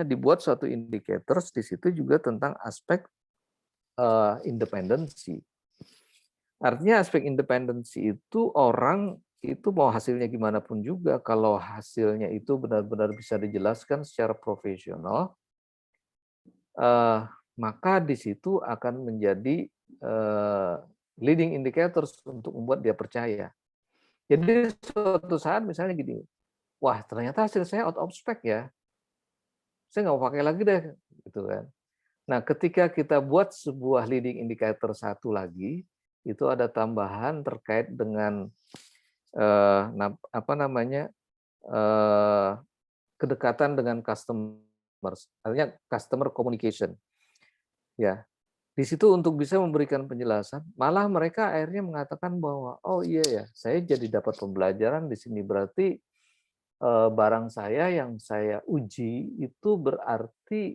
dibuat suatu indicators di situ juga tentang aspek independensi. Artinya aspek independensi itu orang itu mau hasilnya gimana pun juga, kalau hasilnya itu benar-benar bisa dijelaskan secara profesional, maka di situ akan menjadi leading indicators untuk membuat dia percaya. Jadi suatu saat misalnya gini, wah ternyata hasil saya out of spec ya, saya nggak mau pakai lagi deh, gitu kan. Nah, ketika kita buat sebuah leading indicator satu lagi, itu ada tambahan terkait dengan kedekatan dengan customers, artinya customer communication. Ya, di situ untuk bisa memberikan penjelasan, malah mereka akhirnya mengatakan bahwa oh iya ya, saya jadi dapat pembelajaran di sini, berarti barang saya yang saya uji itu berarti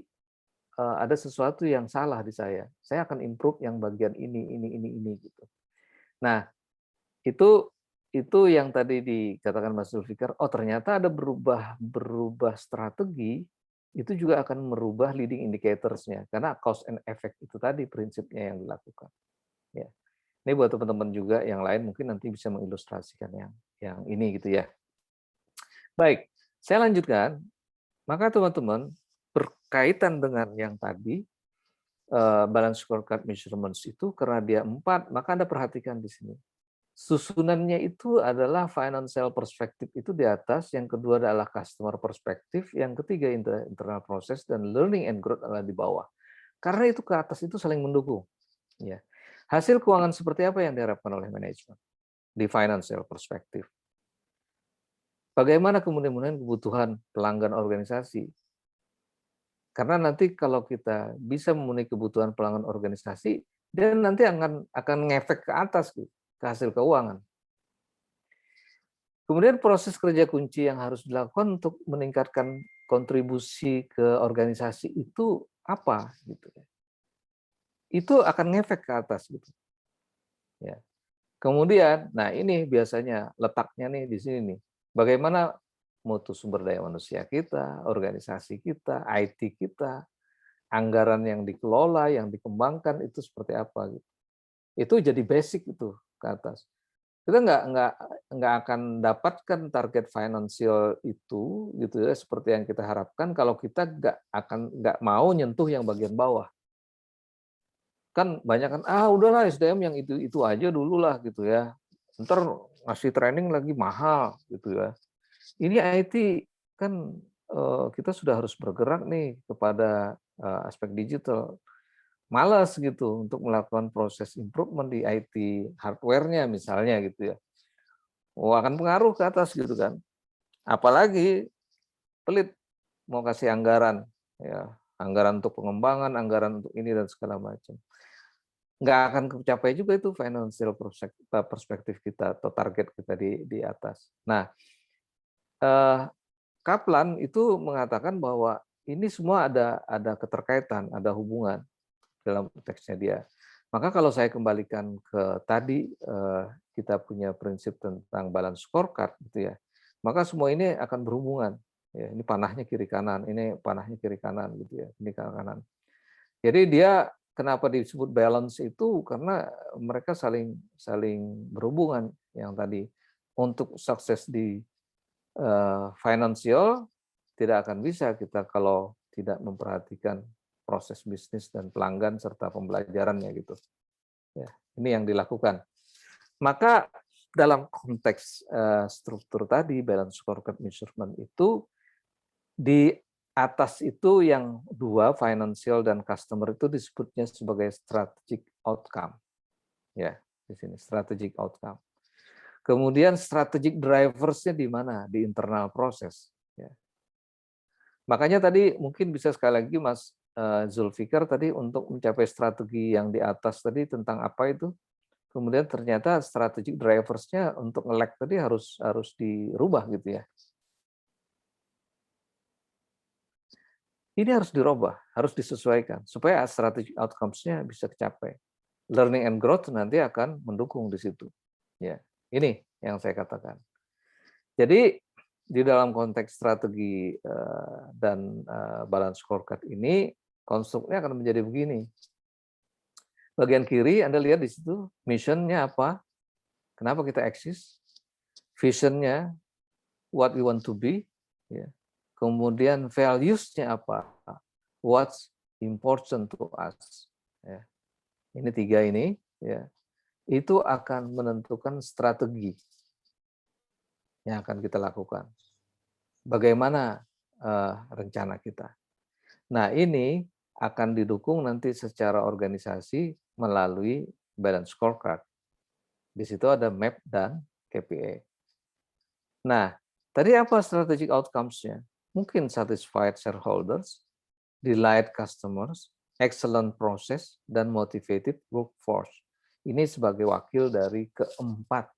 ada sesuatu yang salah di saya. Saya akan improve yang bagian ini gitu. Nah, itu yang tadi dikatakan Mas Zulfikar, oh ternyata ada berubah strategi, itu juga akan merubah leading indicators-nya, karena cause and effect itu tadi prinsipnya yang dilakukan. Ya. Ini buat teman-teman juga yang lain mungkin nanti bisa mengilustrasikan yang ini gitu ya. Baik, saya lanjutkan. Maka teman-teman, berkaitan dengan yang tadi, balance scorecard measurements itu karena dia 4, maka Anda perhatikan di sini. Susunannya itu adalah financial perspective itu di atas, yang kedua adalah customer perspective, yang ketiga internal process, dan learning and growth adalah di bawah. Karena itu ke atas itu saling mendukung. Ya. Hasil keuangan seperti apa yang diharapkan oleh manajemen di financial perspective? Bagaimana kemudian kebutuhan pelanggan organisasi? Karena nanti kalau kita bisa memenuhi kebutuhan pelanggan organisasi, dan nanti akan ngefek ke atas, ke hasil keuangan. Kemudian proses kerja kunci yang harus dilakukan untuk meningkatkan kontribusi ke organisasi itu apa? Gitu. Itu akan ngefek ke atas. Gitu. Ya. Kemudian, nah ini biasanya letaknya nih di sini nih. Bagaimana mutu sumber daya manusia kita, organisasi kita, IT kita, anggaran yang dikelola, yang dikembangkan itu seperti apa gitu. Itu jadi basic itu ke atas. Kita nggak akan dapatkan target finansial itu gitu ya seperti yang kita harapkan kalau kita nggak mau nyentuh yang bagian bawah. Kan banyak kan udahlah SDM yang itu aja dulu lah gitu ya. Ntar ngasih training lagi mahal gitu ya. Ini IT kan kita sudah harus bergerak nih kepada aspek digital. Malas gitu untuk melakukan proses improvement di IT hardware-nya misalnya gitu ya. Akan pengaruh ke atas gitu kan. Apalagi pelit mau kasih anggaran ya, anggaran untuk pengembangan, anggaran untuk ini dan segala macam. Nggak akan tercapai juga itu financial perspektif kita atau target kita di atas. Nah, Kaplan itu mengatakan bahwa ini semua ada keterkaitan, ada hubungan dalam teksnya dia. Maka kalau saya kembalikan ke tadi kita punya prinsip tentang balance scorecard gitu ya, maka semua ini akan berhubungan. Ya, ini panahnya kiri kanan, ini panahnya kiri kanan gitu ya, ini kanan. Jadi dia kenapa disebut balance itu karena mereka saling berhubungan yang tadi. Untuk sukses di financial tidak akan bisa kita kalau tidak memperhatikan proses bisnis dan pelanggan serta pembelajarannya gitu. Ya, ini yang dilakukan. Maka dalam konteks struktur tadi balance scorecard measurement itu di atas itu yang 2 financial dan customer itu disebutnya sebagai strategic outcome. Ya, di sini strategic outcome. Kemudian strategic drivers-nya di mana? Di internal proses. Ya. Makanya tadi mungkin bisa sekali lagi Mas Zulfikar tadi untuk mencapai strategi yang di atas tadi tentang apa itu? Kemudian ternyata strategic drivers-nya untuk nge-lag tadi harus dirubah gitu ya. Ini harus dirubah, harus disesuaikan supaya strategic outcomes-nya bisa tercapai. Learning and growth nanti akan mendukung di situ. Ya, ini yang saya katakan. Jadi di dalam konteks strategi dan balance scorecard ini konstruknya akan menjadi begini. Bagian kiri Anda lihat di situ missionnya apa, kenapa kita eksis, visionnya, what we want to be, ya. Kemudian values-nya apa, what's important to us. Ya. Ini 3 ini, ya, itu akan menentukan strategi yang akan kita lakukan. Bagaimana rencana kita. Nah, ini akan didukung nanti secara organisasi melalui balance scorecard. Di situ ada map dan KPI. Nah, tadi apa strategic outcomes-nya? Mungkin satisfied shareholders, delight customers, excellent process, dan motivated workforce. Ini sebagai wakil dari keempat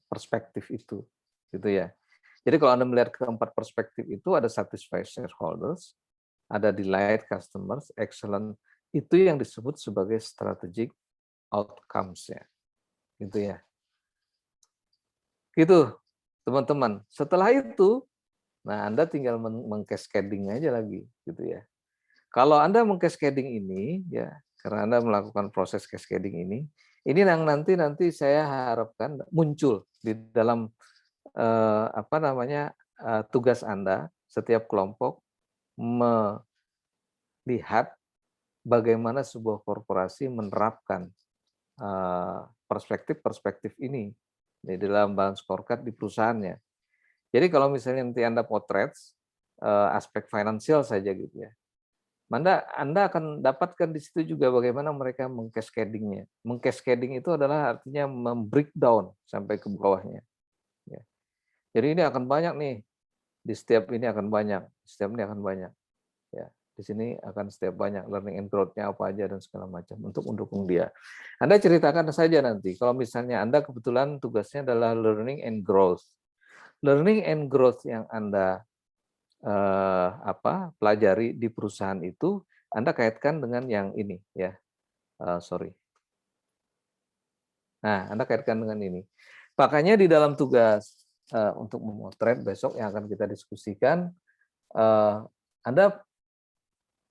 perspektif itu, gitu ya. Jadi kalau Anda melihat keempat perspektif itu ada satisfied shareholders, ada delight customers, excellent, itu yang disebut sebagai strategic outcomes ya, gitu ya. Gitu, teman-teman. Setelah itu, nah Anda tinggal mengcascading aja lagi, gitu ya. Kalau Anda mengcascading ini, ya, karena Anda melakukan proses cascading ini yang nanti saya harapkan muncul di dalam tugas Anda. Setiap kelompok melihat bagaimana sebuah korporasi menerapkan perspektif-perspektif ini di dalam balance scorecard di perusahaannya. Jadi kalau misalnya nanti Anda potret aspek finansial saja gitu ya, Anda akan dapatkan di situ juga bagaimana mereka mengcascading-nya. Mengcascading itu adalah artinya membreakdown sampai ke bawahnya. Ya. Jadi ini akan banyak nih, di setiap ini akan banyak, setiap ini akan banyak. Ya, di sini akan setiap banyak learning and growth-nya apa aja dan segala macam untuk mendukung dia. Anda ceritakan saja nanti, kalau misalnya Anda kebetulan tugasnya adalah learning and growth. Learning and growth yang Anda pelajari di perusahaan itu Anda kaitkan dengan yang ini ya. Nah, Anda kaitkan dengan ini. Makanya di dalam tugas untuk memotret besok yang akan kita diskusikan, Anda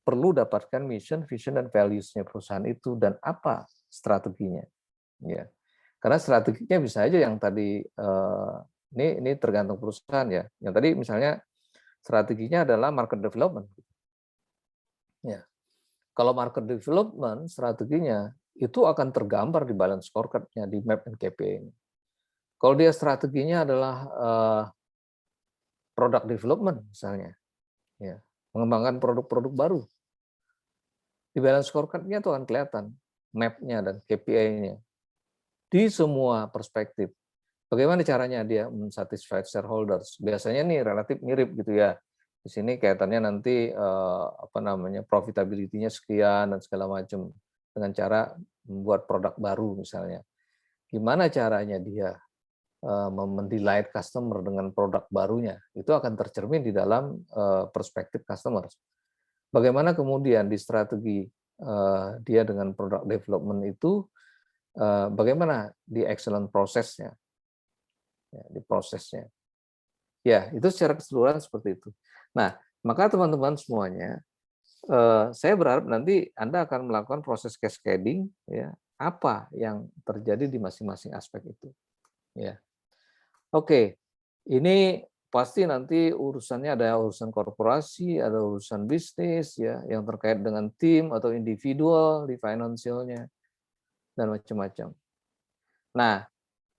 perlu dapatkan mission, vision, dan values-nya perusahaan itu dan apa strateginya. Ya. Karena strateginya bisa aja yang tadi ini tergantung perusahaan ya. Yang tadi misalnya strateginya adalah market development. Ya. Kalau market development strateginya itu akan tergambar di balance scorecard-nya di map and KPI ini. Kalau dia strateginya adalah product development misalnya, ya, mengembangkan produk-produk baru, di balance scorecard-nya itu akan kelihatan map-nya dan KPI-nya di semua perspektif. Bagaimana caranya dia mensatisfy shareholders? Biasanya nih relatif mirip gitu ya. Di sini kaitannya nanti profitability-nya sekian dan segala macam dengan cara membuat produk baru misalnya. Gimana caranya dia mendelight customer dengan produk barunya? Itu akan tercermin di dalam perspektif customers. Bagaimana kemudian di strategi dia dengan product development itu bagaimana di excellent prosesnya? Ya, di prosesnya. Ya, itu secara keseluruhan seperti itu. Nah, maka teman-teman semuanya, saya berharap nanti Anda akan melakukan proses cascading, ya, apa yang terjadi di masing-masing aspek itu. Ya. Oke, ini pasti nanti urusannya ada urusan korporasi, ada urusan bisnis, ya, yang terkait dengan tim atau individual di finansialnya dan macam-macam. Nah,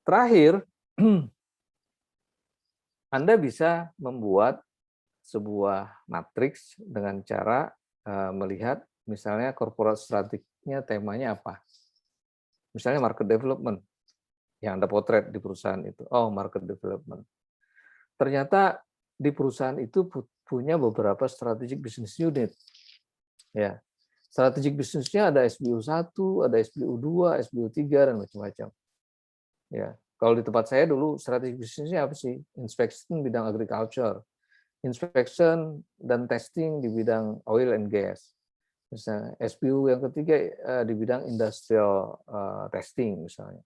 terakhir Anda bisa membuat sebuah matriks dengan cara melihat misalnya corporate strateginya temanya apa. Misalnya market development yang Anda potret di perusahaan itu. Oh, market development. Ternyata di perusahaan itu punya beberapa strategic business unit. Ya. Strategic bisnisnya ada SBU 1, ada SBU 2, SBU 3 dan macam-macam. Ya. Kalau di tempat saya dulu strategic bisnisnya apa sih? Inspection bidang agriculture, inspection dan testing di bidang oil and gas. Misalnya SBU yang ketiga di bidang industrial testing misalnya.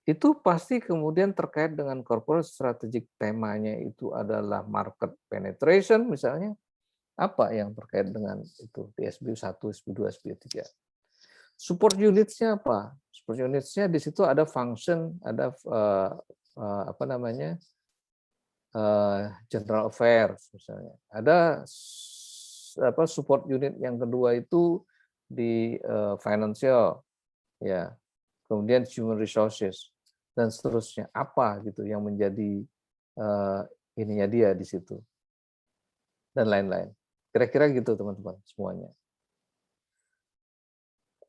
itu pasti kemudian terkait dengan corporate strategic, temanya itu adalah market penetration misalnya, apa yang terkait dengan itu di SBU1, SBU2, SBU3. Support units-nya apa? Support units-nya di situ ada function, ada apa namanya, general affairs misalnya. Ada apa support unit yang kedua itu di financial, ya. Kemudian human resources dan seterusnya, apa gitu yang menjadi ininya dia di situ dan lain-lain. Kira-kira gitu teman-teman semuanya.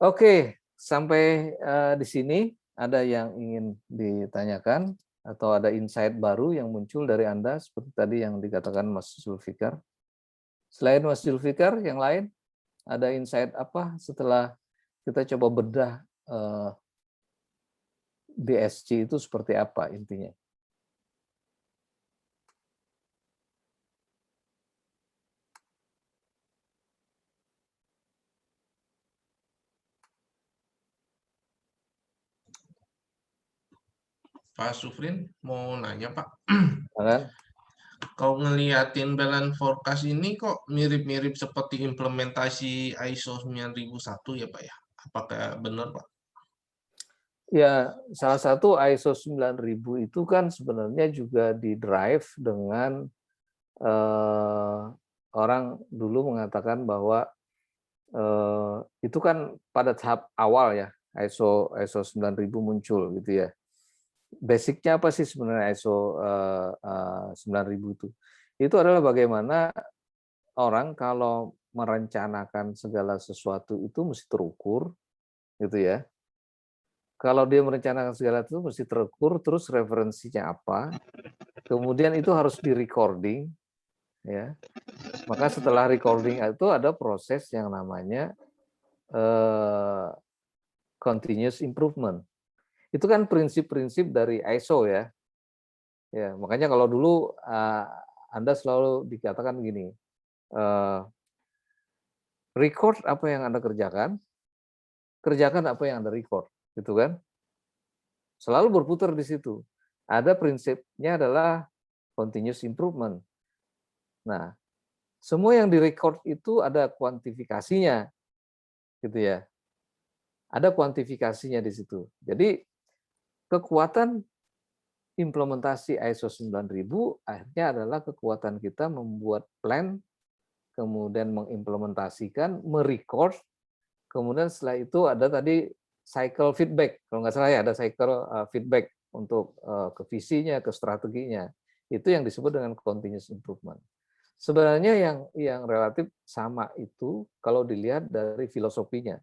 Oke, sampai di sini ada yang ingin ditanyakan atau ada insight baru yang muncul dari Anda seperti tadi yang dikatakan Mas Zulfikar. Selain Mas Zulfikar, yang lain ada insight apa setelah kita coba bedah DSC itu seperti apa intinya? Pak Sufrin mau nanya Pak. Kan? Kalau ngeliatin balance forecast ini kok mirip-mirip seperti implementasi ISO 9001 ya Pak ya? Apakah benar Pak? Ya, salah satu ISO 9000 itu kan sebenarnya juga di-drive dengan orang dulu mengatakan bahwa itu kan pada tahap awal ya ISO 9000 muncul gitu ya. Basicnya apa sih sebenarnya ISO 9000 itu? Itu adalah bagaimana orang kalau merencanakan segala sesuatu itu mesti terukur gitu ya. Kalau dia merencanakan segala itu mesti terukur, terus referensinya apa, kemudian itu harus di-recording, ya. Maka setelah recording itu ada proses yang namanya continuous improvement. Itu kan prinsip-prinsip dari ISO ya. Ya, makanya kalau dulu Anda selalu dikatakan gini, record apa yang Anda kerjakan apa yang Anda record, gitu kan? Selalu berputar di situ. Ada prinsipnya adalah continuous improvement. Nah, semua yang direcord itu ada kuantifikasinya, gitu ya. Ada kuantifikasinya di situ. Jadi kekuatan implementasi ISO 9000 akhirnya adalah kekuatan kita membuat plan, kemudian mengimplementasikan, merecord, kemudian setelah itu ada tadi cycle feedback. Kalau nggak salah ya ada cycle feedback untuk ke visinya, ke strateginya. Itu yang disebut dengan continuous improvement. Sebenarnya yang relatif sama itu kalau dilihat dari filosofinya.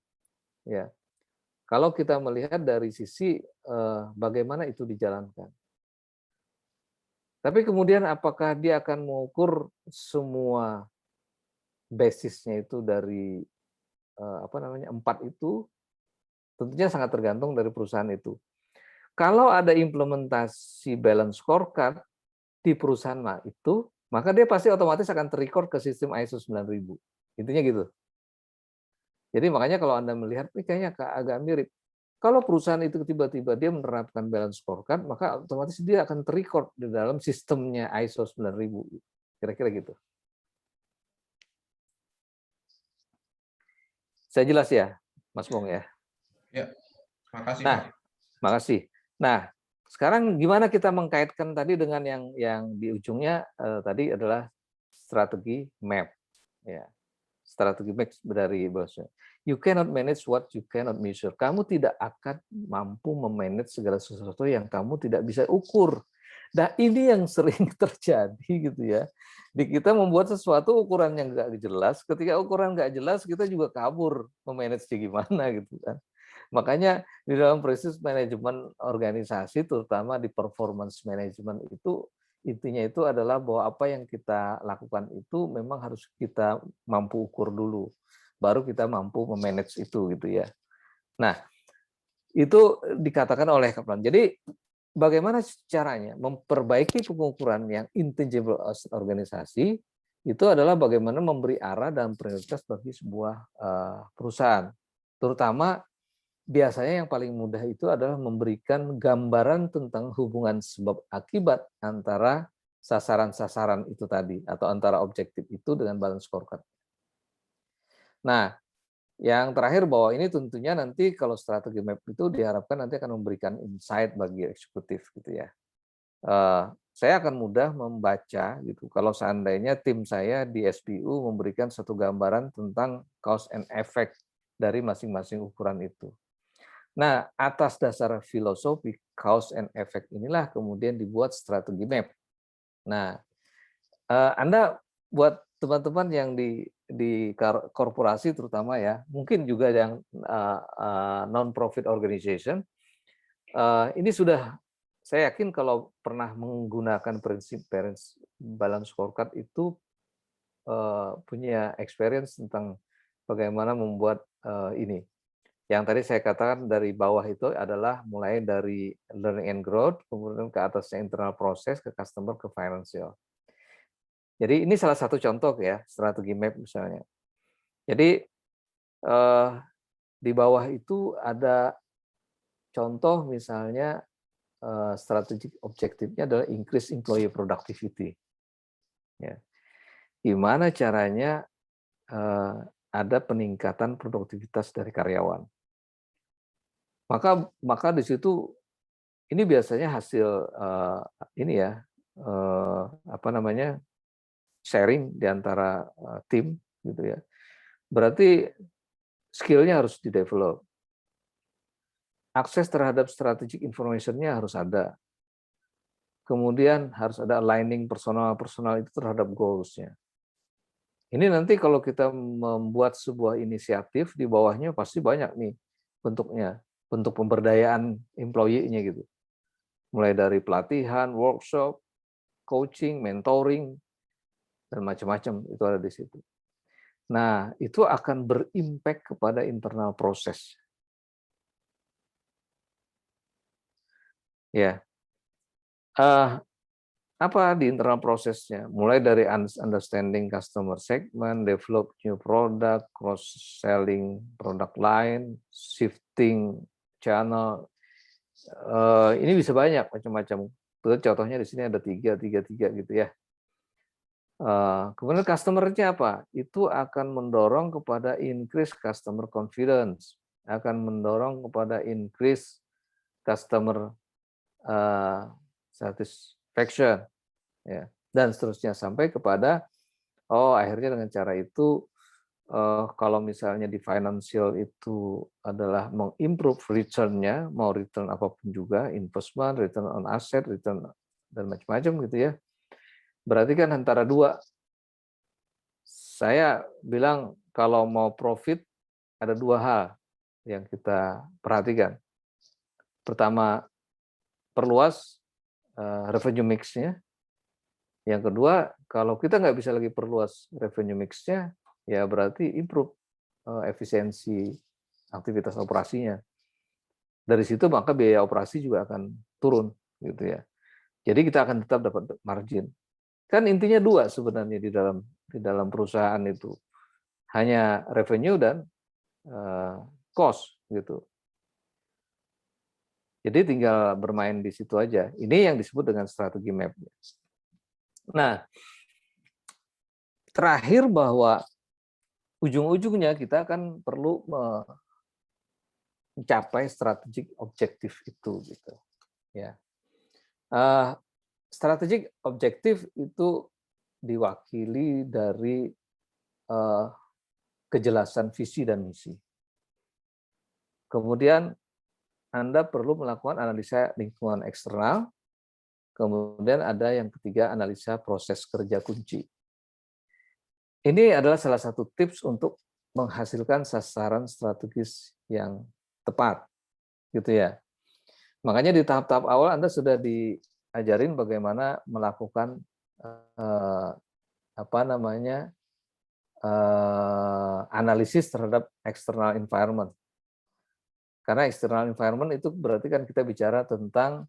Ya. Kalau kita melihat dari sisi bagaimana itu dijalankan. Tapi kemudian apakah dia akan mengukur semua basisnya itu dari apa namanya 4 itu? Tentunya sangat tergantung dari perusahaan itu. Kalau ada implementasi balance scorecard di perusahaan itu, maka dia pasti otomatis akan terrecord ke sistem ISO 9000. Intinya gitu. Jadi makanya kalau Anda melihat ini kayaknya agak mirip. Kalau perusahaan itu tiba-tiba dia menerapkan balance scorecard, maka otomatis dia akan terrecord di dalam sistemnya ISO 9000. Kira-kira gitu. Saya jelas ya, Mas Bong ya? Ya, makasih Nah, Pak. makasih. Nah, sekarang gimana kita mengkaitkan tadi dengan yang di ujungnya tadi adalah strategi map. Ya. Strategi map dari bosnya. You cannot manage what you cannot measure. Kamu tidak akan mampu memanage segala sesuatu yang kamu tidak bisa ukur. Nah, ini yang sering terjadi gitu ya. Di kita membuat sesuatu ukuran yang nggak jelas, ketika ukuran nggak jelas kita juga kabur memanage gimana gitu kan. Makanya di dalam proses manajemen organisasi, terutama di performance management itu, intinya itu adalah bahwa apa yang kita lakukan itu memang harus kita mampu ukur dulu, baru kita mampu memanage itu gitu ya. Nah, itu dikatakan oleh Kaplan. Jadi bagaimana caranya memperbaiki pengukuran yang intangible organisasi itu adalah bagaimana memberi arah dan prioritas bagi sebuah perusahaan, terutama biasanya yang paling mudah itu adalah memberikan gambaran tentang hubungan sebab akibat antara sasaran-sasaran itu tadi atau antara objektif itu dengan balance scorecard. Nah, yang terakhir bahwa ini tentunya nanti kalau strategi map itu diharapkan nanti akan memberikan insight bagi eksekutif gitu ya. Saya akan mudah membaca gitu kalau seandainya tim saya di SBU memberikan satu gambaran tentang cause and effect dari masing-masing ukuran itu. Nah, atas dasar filosofi cause and effect inilah kemudian dibuat strategi map. Nah, Anda buat teman-teman yang di korporasi terutama ya, mungkin juga yang non-profit organization, ini sudah saya yakin kalau pernah menggunakan prinsip balance scorecard itu punya experience tentang bagaimana membuat ini. Yang tadi saya katakan dari bawah itu adalah mulai dari learning and growth, kemudian ke atasnya internal process, ke customer, ke financial. Jadi ini salah satu contoh ya, strategi map misalnya. Jadi di bawah itu ada contoh misalnya strategic objektifnya adalah increase employee productivity. Ya. Gimana caranya ada peningkatan produktivitas dari karyawan. Maka di situ ini biasanya hasil ini ya sharing di antara tim gitu ya. Berarti skill-nya harus di-develop. Akses terhadap strategic information-nya harus ada. Kemudian harus ada aligning personal itu terhadap goals-nya. Ini nanti kalau kita membuat sebuah inisiatif di bawahnya pasti banyak nih bentuknya, bentuk pemberdayaan employee-nya gitu. Mulai dari pelatihan, workshop, coaching, mentoring, dan macam-macam itu ada di situ. Nah, itu akan berimpact kepada internal proses. Ya, apa di internal prosesnya? Mulai dari understanding customer segment, develop new product, cross-selling product line, shifting channel. Ini bisa banyak macam-macam. Contohnya di sini ada 3 gitu ya. Kemudian customer-nya apa? Itu akan mendorong kepada increase customer confidence, akan mendorong kepada increase customer satisfaction, ya, dan seterusnya sampai kepada akhirnya dengan cara itu kalau misalnya di financial itu adalah mengimprove return-nya, mau return apapun juga, investment, return on asset, return dan macam-macam gitu ya. Berarti kan antara dua. Saya bilang kalau mau profit ada 2 hal yang kita perhatikan. Pertama, perluas revenue mix-nya. Yang kedua, kalau kita nggak bisa lagi perluas revenue mix-nya, ya berarti improve efisiensi aktivitas operasinya. Dari situ maka biaya operasi juga akan turun gitu ya. Jadi kita akan tetap dapat margin. Kan intinya 2 sebenarnya di dalam perusahaan itu. Hanya revenue dan cost gitu. Jadi tinggal bermain di situ aja. Ini yang disebut dengan strategi map. Nah, terakhir bahwa ujung-ujungnya kita akan perlu mencapai strategic objektif itu gitu. Ya. Strategic objektif itu diwakili dari kejelasan visi dan misi. Kemudian Anda perlu melakukan analisa lingkungan eksternal. Kemudian ada yang ketiga, analisa proses kerja kunci. Ini adalah salah satu tips untuk menghasilkan sasaran strategis yang tepat, gitu ya. Makanya di tahap-tahap awal Anda sudah diajarin bagaimana melakukan analisis terhadap external environment. Karena external environment itu berarti kan kita bicara tentang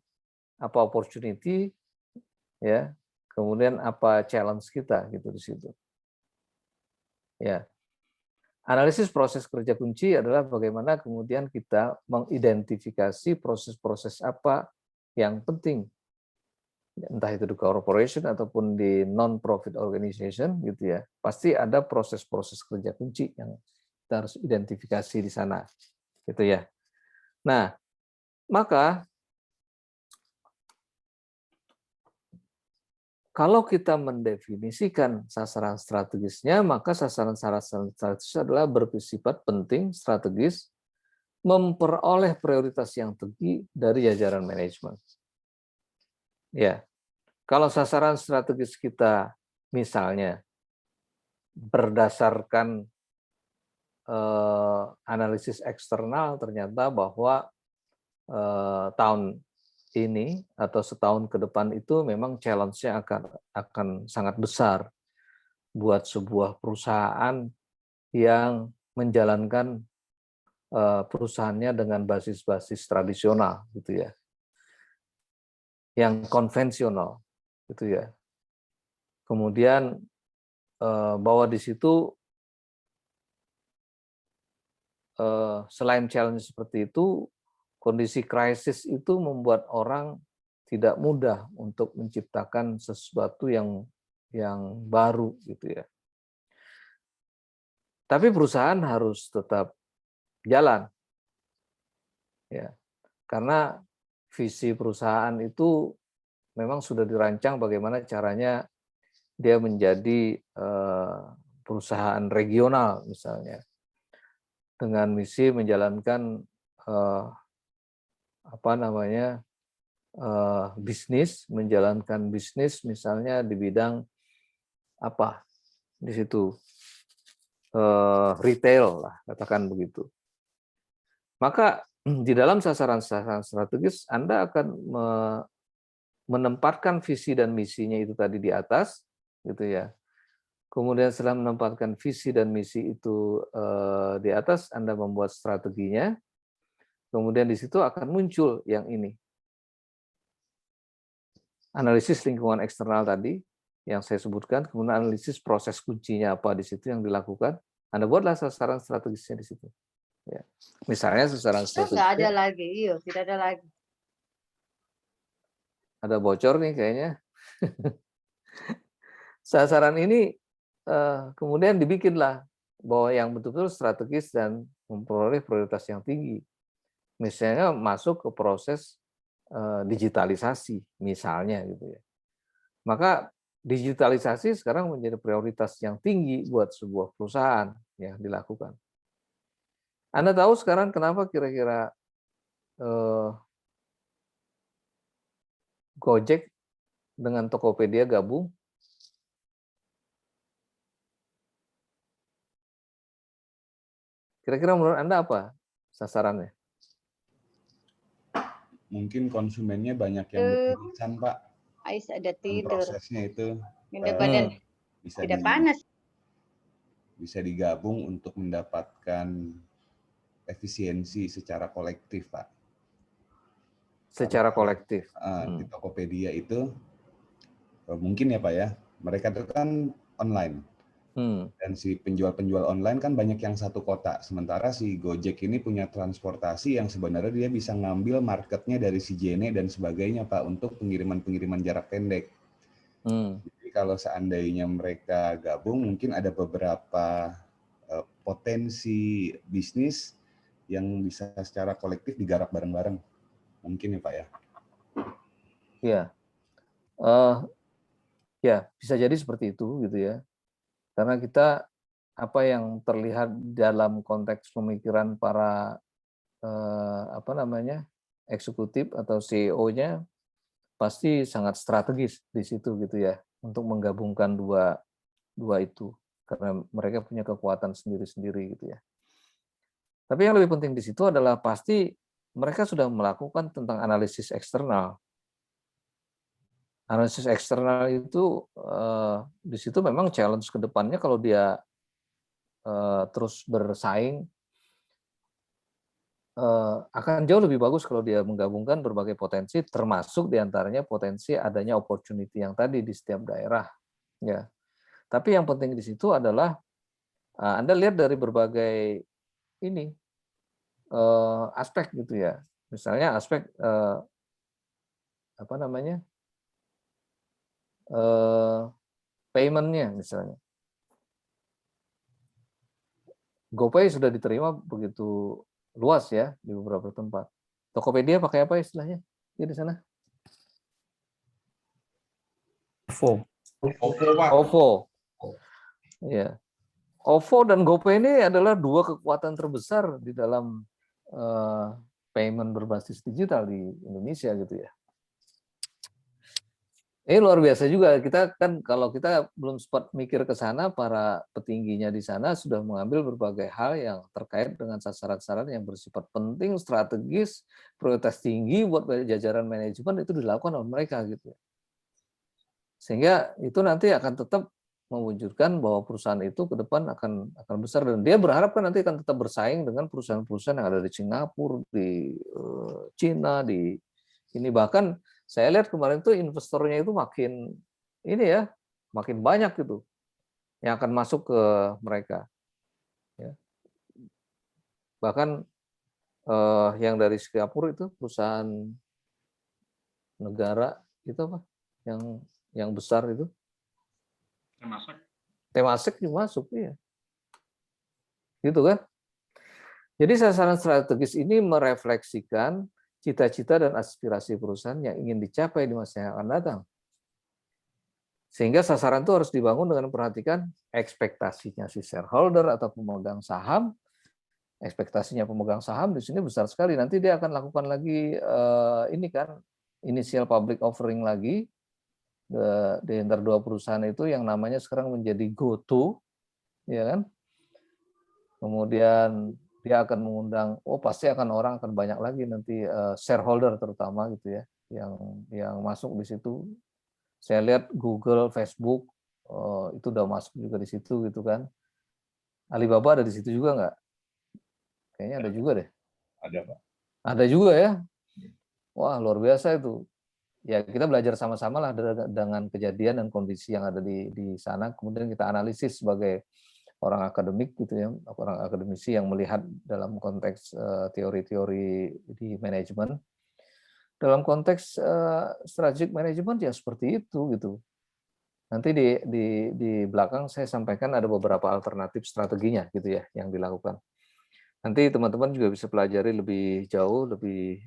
apa opportunity, ya, kemudian apa challenge kita gitu di situ. Ya. Analisis proses kerja kunci adalah bagaimana kemudian kita mengidentifikasi proses-proses apa yang penting, entah itu di corporation ataupun di non-profit organization gitu ya. Pasti ada proses-proses kerja kunci yang kita harus identifikasi di sana, gitu ya. Nah, maka kalau kita mendefinisikan sasaran strategisnya, maka sasaran-sasaran strategis adalah bersifat penting, strategis, memperoleh prioritas yang tinggi dari jajaran manajemen. Ya, kalau sasaran strategis kita misalnya berdasarkan analisis eksternal, ternyata bahwa tahun ini atau setahun ke depan itu memang challenge-nya akan sangat besar buat sebuah perusahaan yang menjalankan perusahaannya dengan basis-basis tradisional gitu ya, yang konvensional gitu ya. Kemudian bahwa di situ selain challenge seperti itu, kondisi krisis itu membuat orang tidak mudah untuk menciptakan sesuatu yang baru gitu ya. Tapi perusahaan harus tetap jalan, ya, karena visi perusahaan itu memang sudah dirancang bagaimana caranya dia menjadi perusahaan regional misalnya, dengan misi menjalankan bisnis, menjalankan bisnis misalnya di bidang apa di situ, retail lah, katakan begitu. Maka di dalam sasaran-sasaran strategis Anda akan menempatkan visi dan misinya itu tadi di atas, gitu ya. Kemudian setelah menempatkan visi dan misi itu di atas, Anda membuat strateginya. Kemudian di situ akan muncul yang ini. Analisis lingkungan eksternal tadi yang saya sebutkan, kemudian analisis proses kuncinya apa di situ yang dilakukan. Anda buatlah sasaran strategisnya di situ. Ya. Misalnya sasaran strategisnya. Nggak ada lagi, iya, tidak ada lagi. Ada bocor nih kayaknya. Sasaran ini kemudian dibikinlah bahwa yang betul-betul strategis dan memperoleh prioritas yang tinggi. Misalnya masuk ke proses digitalisasi misalnya gitu ya. Maka digitalisasi sekarang menjadi prioritas yang tinggi buat sebuah perusahaan yang dilakukan. Anda tahu sekarang kenapa kira-kira Gojek dengan Tokopedia gabung? Kira-kira menurut Anda apa sasarannya? Mungkin konsumennya banyak yang beririsan, Pak. Ais ada tidur. Prosesnya itu Minta badan bisa tidak panas. Bisa digabung untuk mendapatkan efisiensi secara kolektif, Pak. Secara kolektif. Di Tokopedia itu mungkin ya Pak ya, mereka itu kan online. Dan si penjual-penjual online kan banyak yang satu kota. Sementara si Gojek ini punya transportasi yang sebenarnya dia bisa ngambil marketnya dari si Jene dan sebagainya Pak untuk pengiriman-pengiriman jarak pendek. Jadi kalau seandainya mereka gabung, mungkin ada beberapa potensi bisnis yang bisa secara kolektif digarap bareng-bareng. Mungkin ya Pak ya. Iya. Ya, bisa jadi seperti itu gitu ya. Karena kita apa yang terlihat dalam konteks pemikiran para eksekutif atau CEO-nya pasti sangat strategis di situ gitu ya untuk menggabungkan dua itu karena mereka punya kekuatan sendiri-sendiri gitu ya. Tapi yang lebih penting di situ adalah pasti mereka sudah melakukan tentang analisis eksternal. Analisis eksternal itu di situ memang challenge ke depannya kalau dia terus bersaing akan jauh lebih bagus kalau dia menggabungkan berbagai potensi, termasuk diantaranya potensi adanya opportunity yang tadi di setiap daerah. Ya. Tapi yang penting di situ adalah Anda lihat dari berbagai ini aspek gitu ya. Misalnya aspek apa namanya paymentnya misalnya. GoPay sudah diterima begitu luas ya di beberapa tempat. Tokopedia pakai apa istilahnya di sana? OVO. OVO, Pak. OVO. Ya. OVO dan GoPay ini adalah dua kekuatan terbesar di dalam payment berbasis digital di Indonesia gitu ya. Ini luar biasa juga. Kita kan kalau kita belum sempat mikir ke sana, para petingginya di sana sudah mengambil berbagai hal yang terkait dengan sasaran-sasaran yang bersifat penting, strategis, prioritas tinggi buat jajaran manajemen itu dilakukan oleh mereka gitu. Sehingga itu nanti akan tetap mewujudkan bahwa perusahaan itu ke depan akan besar, dan dia berharap kan nanti akan tetap bersaing dengan perusahaan-perusahaan yang ada di Singapura, di Cina, di ini. Bahkan saya lihat kemarin tuh investornya itu makin ini ya, makin banyak gitu yang akan masuk ke mereka. Ya. Bahkan yang dari Singapura itu perusahaan negara itu apa? Yang besar itu. Temasek juga masuk, iya. Gitu kan? Jadi sasaran strategis ini merefleksikan cita-cita dan aspirasi perusahaan yang ingin dicapai di masa yang akan datang. Sehingga sasaran itu harus dibangun dengan memperhatikan ekspektasinya si shareholder atau pemegang saham. Ekspektasinya pemegang saham di sini besar sekali. Nanti dia akan lakukan lagi ini kan initial public offering lagi di antara dua perusahaan itu yang namanya sekarang menjadi GoTo, ya kan? Kemudian dia akan mengundang, pasti orang akan banyak lagi nanti shareholder terutama gitu ya, yang masuk di situ. Saya lihat Google, Facebook itu udah masuk juga di situ gitu kan. Alibaba ada di situ juga nggak? Kayaknya ada juga deh. Ada, Pak. Ada juga ya. Wah, luar biasa itu. Ya kita belajar sama-sama lah dengan kejadian dan kondisi yang ada di sana. Kemudian kita analisis sebagai orang akademik gitu ya, orang akademisi yang melihat dalam konteks teori-teori di manajemen. Dalam konteks strategic management ya seperti itu gitu. Nanti di belakang saya sampaikan ada beberapa alternatif strateginya gitu ya yang dilakukan. Nanti teman-teman juga bisa pelajari lebih jauh, lebih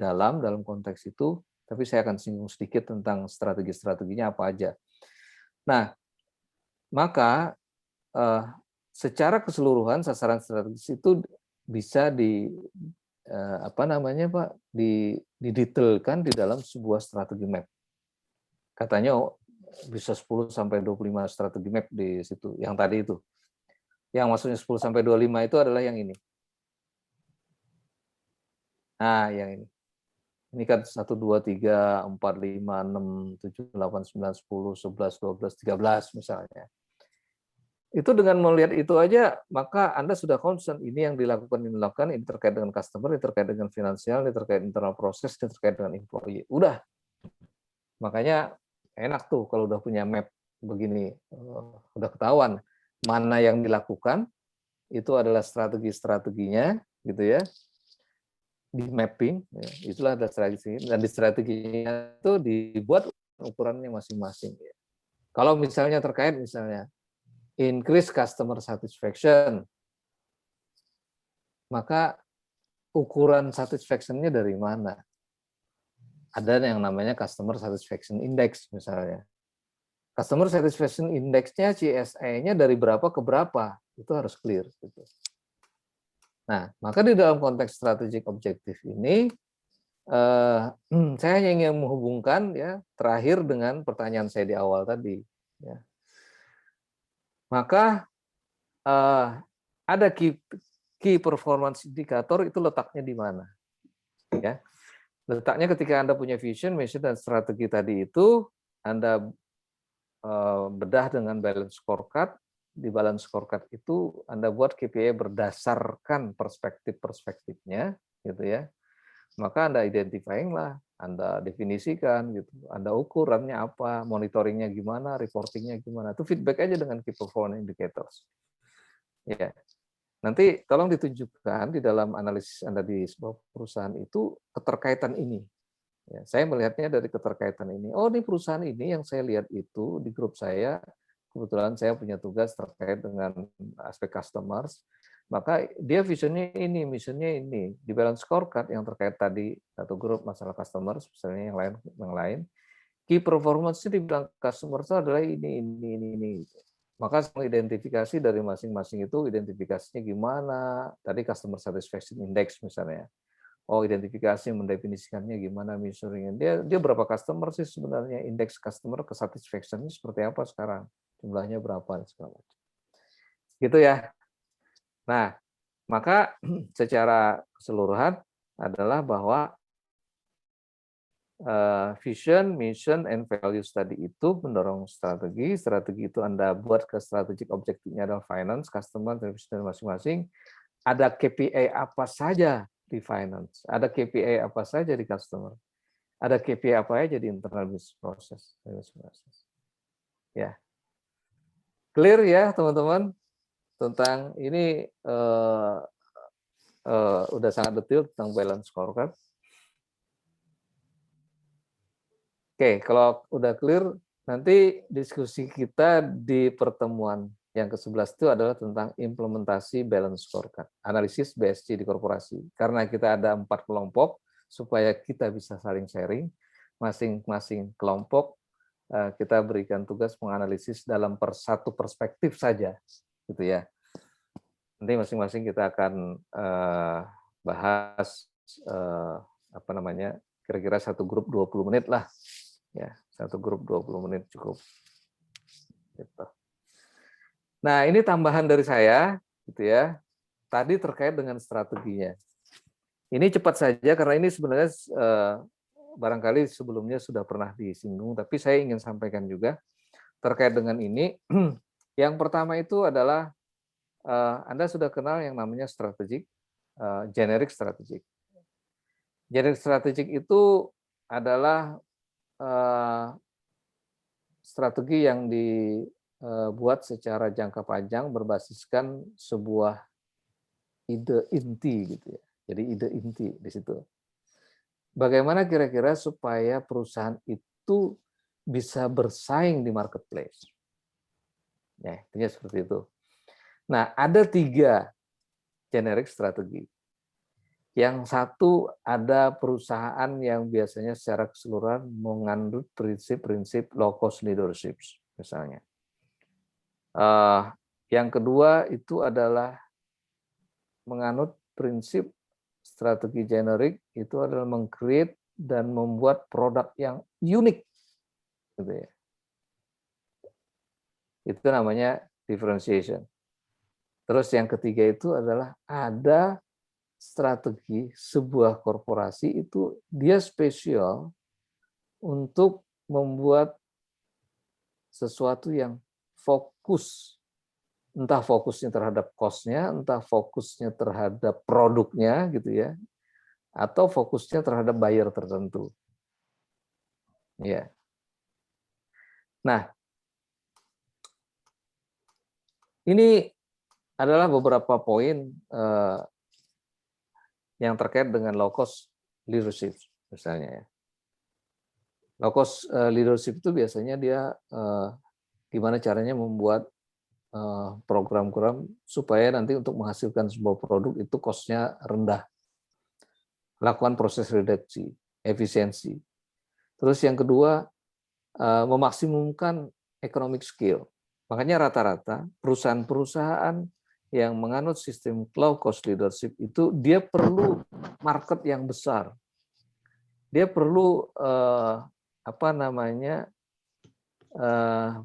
dalam konteks itu. Tapi saya akan singgung sedikit tentang strategi-strateginya apa aja. Nah, maka secara keseluruhan sasaran strategis itu bisa didetailkan di dalam sebuah strategi map. Katanya bisa 10 sampai 25 strategi map di situ yang tadi itu. Yang maksudnya 10 sampai 25 itu adalah yang ini. Nah, yang ini. Ini kan 1 2 3 4 5 6 7 8 9 10 11 12 13 misalnya. Itu dengan melihat itu aja, maka Anda sudah concern ini yang dilakukan, ini terkait dengan customer, ini terkait dengan finansial, ini terkait internal proses, ini terkait dengan employee. Udah. Makanya enak tuh kalau udah punya map begini, udah ketahuan mana yang dilakukan, itu adalah strategi-strateginya, gitu ya, di mapping, ya, itulah ada strategi, dan di strateginya itu dibuat ukurannya masing-masing. Ya. Kalau misalnya terkait increase customer satisfaction, maka ukuran satisfaction-nya dari mana? Ada yang namanya customer satisfaction index misalnya. Customer satisfaction index-nya CSA-nya dari berapa ke berapa, itu harus clear. Gitu. Nah, maka di dalam konteks strategic objective ini, saya hanya ingin menghubungkan ya terakhir dengan pertanyaan saya di awal tadi. Ya. Maka ada key performance indicator itu letaknya di mana? Ya, letaknya ketika Anda punya vision, mission, dan strategi tadi itu, Anda bedah dengan balance scorecard. Di balance scorecard itu Anda buat KPI berdasarkan perspektif-perspektifnya, gitu ya. maka Anda identifying lah, Anda definisikan gitu, Anda ukurannya apa, monitoringnya gimana, reportingnya gimana, itu feedback aja dengan key performance indicators. Ya, nanti tolong ditunjukkan di dalam analisis Anda di sebuah perusahaan itu keterkaitan ini. Ya, saya melihatnya dari keterkaitan ini. Oh, di perusahaan ini yang saya lihat itu di grup saya, kebetulan saya punya tugas terkait dengan aspek customers, maka dia visionnya ini, missionnya ini. Di balance scorecard yang terkait tadi satu grup masalah customers, misalnya yang lain, key performance-nya di belakang customer itu adalah ini. Maka mengidentifikasi dari masing-masing itu, identifikasinya gimana, tadi customer satisfaction index misalnya. Oh, identifikasi mendefinisikannya gimana, measuring-nya. Dia berapa customer sih sebenarnya, indeks customer satisfaction-nya seperti apa sekarang, jumlahnya berapa dan segala macam. Gitu ya. Nah, maka secara keseluruhan adalah bahwa vision, mission, and values tadi itu mendorong strategi. Strategi itu Anda buat ke strategic objektifnya adalah finance, customer, dan masing-masing. Ada KPI apa saja di finance, ada KPI apa saja di customer, ada KPI apa aja di internal business process. Ya, clear ya teman-teman tentang ini. Udah sangat detail tentang balance scorecard. Oke, kalau udah clear, nanti diskusi kita di pertemuan yang ke-11 itu adalah tentang implementasi balance scorecard, analisis BSC di korporasi. Karena kita ada 4 kelompok, supaya kita bisa saling sharing, masing-masing kelompok kita berikan tugas menganalisis dalam satu perspektif saja, gitu ya. Nanti masing-masing kita akan bahas kira-kira satu grup 20 menit lah. Ya, satu grup 20 menit cukup. Gitu. Nah, ini tambahan dari saya, gitu ya. Tadi terkait dengan strateginya. Ini cepat saja karena ini sebenarnya barangkali sebelumnya sudah pernah disinggung, tapi saya ingin sampaikan juga terkait dengan ini. Yang pertama itu adalah Anda sudah kenal yang namanya strategik, generic strategik. Generic strategik itu adalah strategi yang dibuat secara jangka panjang berbasiskan sebuah ide inti gitu ya. Jadi ide inti di situ. Bagaimana kira-kira supaya perusahaan itu bisa bersaing di marketplace? Ya, intinya seperti itu. Nah, ada 3 generic strategi. Yang satu, ada perusahaan yang biasanya secara keseluruhan mengandung prinsip-prinsip low cost leadership, misalnya. Yang kedua itu adalah menganut prinsip strategi generik, itu adalah meng-create dan membuat produk yang unik, gitu ya. Itu namanya differentiation. Terus yang ketiga itu adalah ada strategi sebuah korporasi itu dia spesial untuk membuat sesuatu yang fokus, entah fokusnya terhadap cost-nya, entah fokusnya terhadap produknya gitu ya, atau fokusnya terhadap buyer tertentu. Ya. Nah, ini adalah beberapa poin yang terkait dengan low cost leadership misalnya ya. Low cost leadership itu biasanya dia gimana caranya membuat program-program supaya nanti untuk menghasilkan sebuah produk itu cost-nya rendah. Lakukan proses reduksi, efisiensi. Terus yang kedua, memaksimumkan economic scale. Makanya rata-rata perusahaan-perusahaan yang menganut sistem low cost leadership itu dia perlu market yang besar. Dia perlu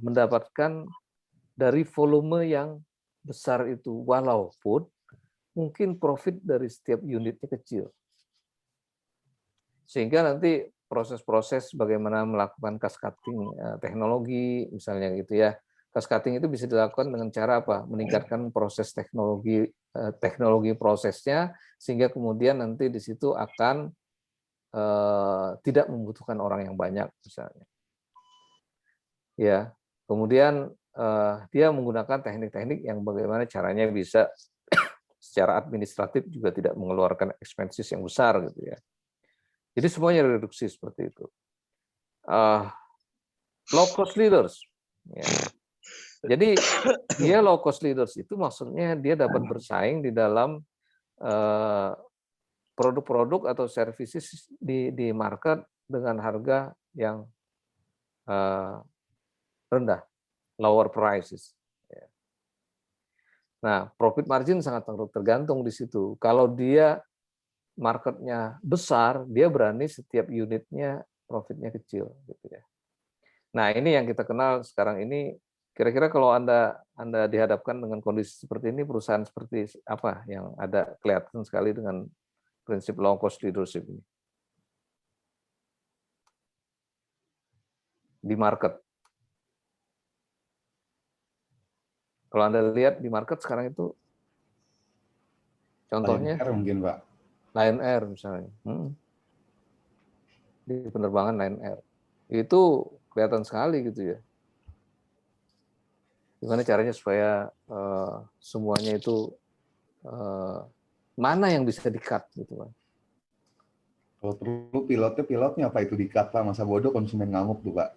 mendapatkan dari volume yang besar itu, walaupun mungkin profit dari setiap unitnya kecil. Sehingga nanti proses-proses bagaimana melakukan cascading teknologi misalnya gitu ya. Cascading itu bisa dilakukan dengan cara apa? Meningkatkan proses teknologi prosesnya sehingga kemudian nanti di situ akan tidak membutuhkan orang yang banyak misalnya. Ya, kemudian dia menggunakan teknik-teknik yang bagaimana caranya bisa secara administratif juga tidak mengeluarkan expenses yang besar gitu ya. Jadi semuanya reduksi seperti itu. Low cost leaders. Ya. Jadi dia low cost leaders itu maksudnya dia dapat bersaing di dalam produk-produk atau services di market dengan harga yang rendah, lower prices. Nah, profit margin sangat tergantung di situ. Kalau dia marketnya besar, dia berani setiap unitnya profitnya kecil, gitu ya. Nah, ini yang kita kenal sekarang ini. Kira-kira kalau Anda dihadapkan dengan kondisi seperti ini, perusahaan seperti apa yang ada kelihatan sekali dengan prinsip low cost leadership ini di market? Kalau Anda lihat di market sekarang itu, contohnya Lion Air mungkin, Pak. Lion Air misalnya, di penerbangan Lion Air, itu kelihatan sekali gitu ya. Gimana caranya supaya semuanya itu mana yang bisa di-cut gitu kan. Kalau perlu pilotnya apa itu di-cut, Pak? Masa bodoh konsumen ngamuk tuh, Pak.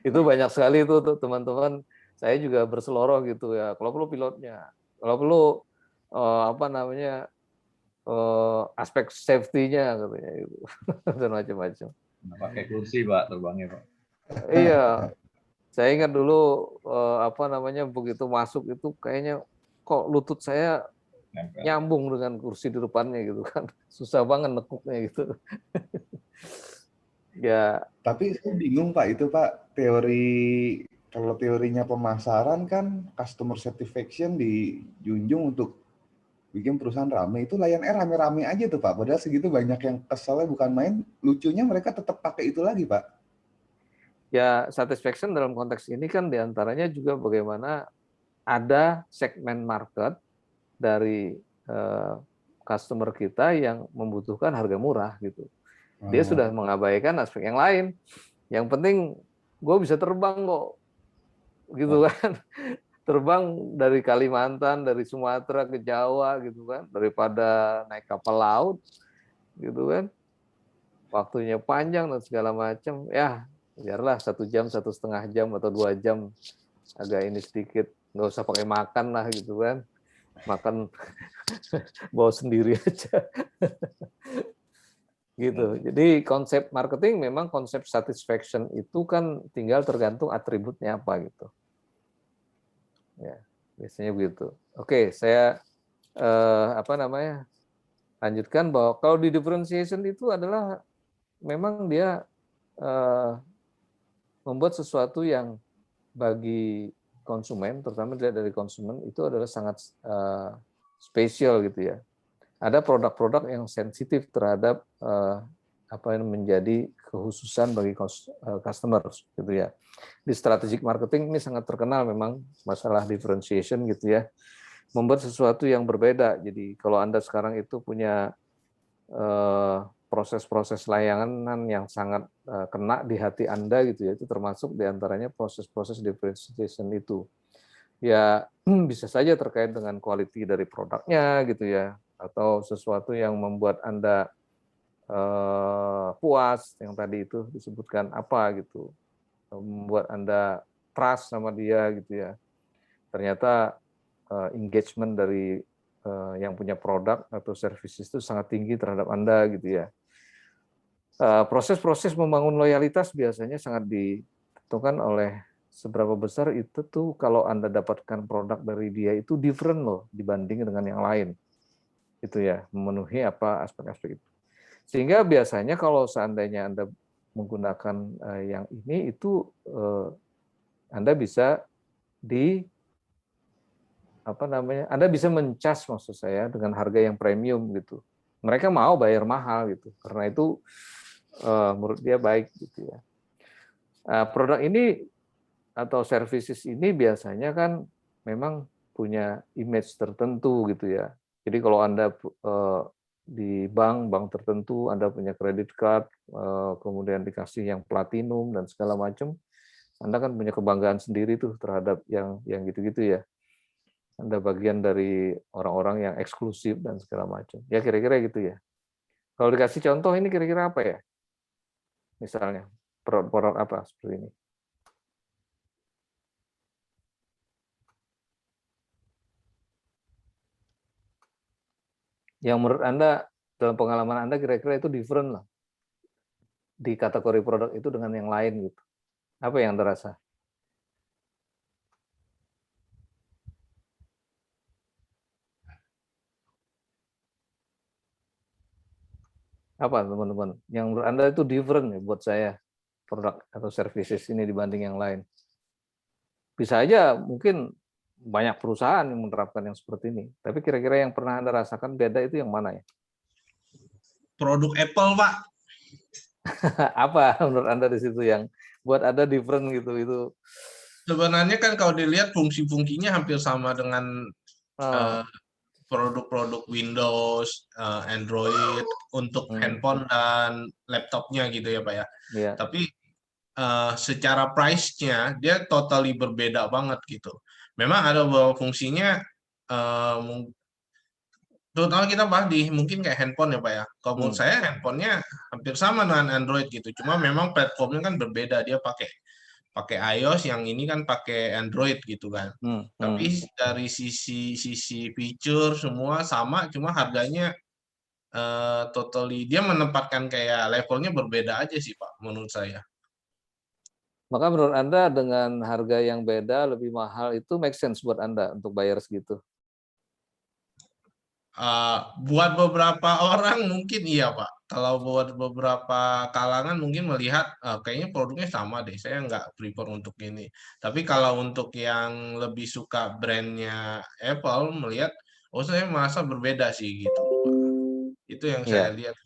Itu banyak sekali itu tuh teman-teman. Saya juga berseloroh gitu ya. Kalau perlu pilotnya, kalau perlu aspek safety-nya katanya gitu. Dan macam-macam. Pakai kursi Pak terbangnya Pak. Iya. Saya ingat dulu begitu masuk itu kayaknya kok lutut saya nyambung dengan kursi di depannya gitu kan. Susah banget nekuknya gitu. Ya. Tapi saya bingung Pak, itu Pak, kalau teorinya pemasaran kan customer satisfaction dijunjung untuk bikin perusahaan rame. Itu Lion Air rame-rame aja tuh Pak. Padahal segitu banyak yang keselnya bukan main. Lucunya mereka tetap pakai itu lagi Pak. Ya, satisfaction dalam konteks ini kan diantaranya juga bagaimana ada segmen market dari customer kita yang membutuhkan harga murah gitu. Dia sudah mengabaikan aspek yang lain. Yang penting gue bisa terbang kok, gitu kan. Terbang dari Kalimantan, dari Sumatera ke Jawa gitu kan, daripada naik kapal laut, gitu kan. Waktunya panjang dan segala macam. Ya, biarlah 1 jam, 1,5 jam atau 2 jam agak ini sedikit, nggak usah pakai makan lah gitu kan. Makan bawa sendiri aja. Gitu. Jadi konsep marketing memang konsep satisfaction itu kan tinggal tergantung atributnya apa gitu. Ya, biasanya begitu. Oke, saya lanjutkan bahwa kalau di differentiation itu adalah memang dia membuat sesuatu yang bagi konsumen, terutama dari konsumen itu adalah sangat spesial gitu ya. Ada produk-produk yang sensitif terhadap apa yang menjadi kekhususan bagi customer gitu ya. Di strategic marketing ini sangat terkenal memang masalah differentiation gitu ya. Membuat sesuatu yang berbeda. Jadi kalau Anda sekarang itu punya proses-proses layanan yang sangat kena di hati Anda gitu ya, itu termasuk diantaranya proses-proses differentiation itu. Ya bisa saja terkait dengan quality dari produknya gitu ya, atau sesuatu yang membuat Anda puas, yang tadi itu disebutkan apa gitu, membuat Anda trust sama dia gitu ya. Ternyata engagement dari yang punya produk atau services itu sangat tinggi terhadap Anda gitu ya. Proses-proses membangun loyalitas biasanya sangat ditentukan oleh seberapa besar itu tuh kalau Anda dapatkan produk dari dia itu different loh dibanding dengan yang lain. Itu ya, memenuhi apa aspek-aspek itu. Sehingga biasanya kalau seandainya Anda menggunakan yang ini itu Anda bisa Anda bisa mencas maksud saya dengan harga yang premium gitu. Mereka mau bayar mahal gitu. Karena itu menurut dia baik gitu ya. Produk ini atau services ini biasanya kan memang punya image tertentu gitu ya. Jadi kalau Anda di bank tertentu, Anda punya kredit card, kemudian dikasih yang platinum dan segala macam, Anda kan punya kebanggaan sendiri tuh terhadap yang gitu-gitu ya. Anda bagian dari orang-orang yang eksklusif dan segala macam. Ya kira-kira gitu ya. Kalau dikasih contoh ini kira-kira apa ya? Misalnya produk apa seperti ini? Yang menurut Anda, dalam pengalaman Anda kira-kira itu different lah di kategori produk itu dengan yang lain gitu. Apa yang Anda rasa? Apa teman-teman? Yang menurut Anda itu different ya buat saya produk atau services ini dibanding yang lain. Bisa aja mungkin banyak perusahaan yang menerapkan yang seperti ini. Tapi kira-kira yang pernah Anda rasakan beda itu yang mana ya? Produk Apple, Pak. Apa menurut Anda di situ yang buat Anda different gitu? Itu Sebenarnya kan kalau dilihat fungsi-fungsinya hampir sama dengan oh, produk-produk Windows, Android untuk handphone dan laptopnya gitu ya Pak ya. ya. Tapi secara price-nya dia totally berbeda banget gitu. Memang ada beberapa fungsinya, terutama kita bahas di mungkin kayak handphone ya Pak ya. Kalau menurut saya handphonenya hampir sama dengan Android gitu. Cuma memang platformnya kan berbeda. Dia pakai iOS, yang ini kan pakai Android gitu kan. Tapi dari sisi feature semua sama, cuma harganya totally dia menempatkan kayak levelnya berbeda aja sih Pak menurut saya. Maka menurut Anda dengan harga yang beda lebih mahal itu make sense buat Anda untuk bayar segitu? Buat beberapa orang mungkin iya Pak. Kalau buat beberapa kalangan mungkin melihat kayaknya produknya sama deh. Saya nggak prefer untuk ini. Tapi kalau untuk yang lebih suka brandnya Apple melihat, oh saya merasa berbeda sih gitu. Itu yang saya lihat.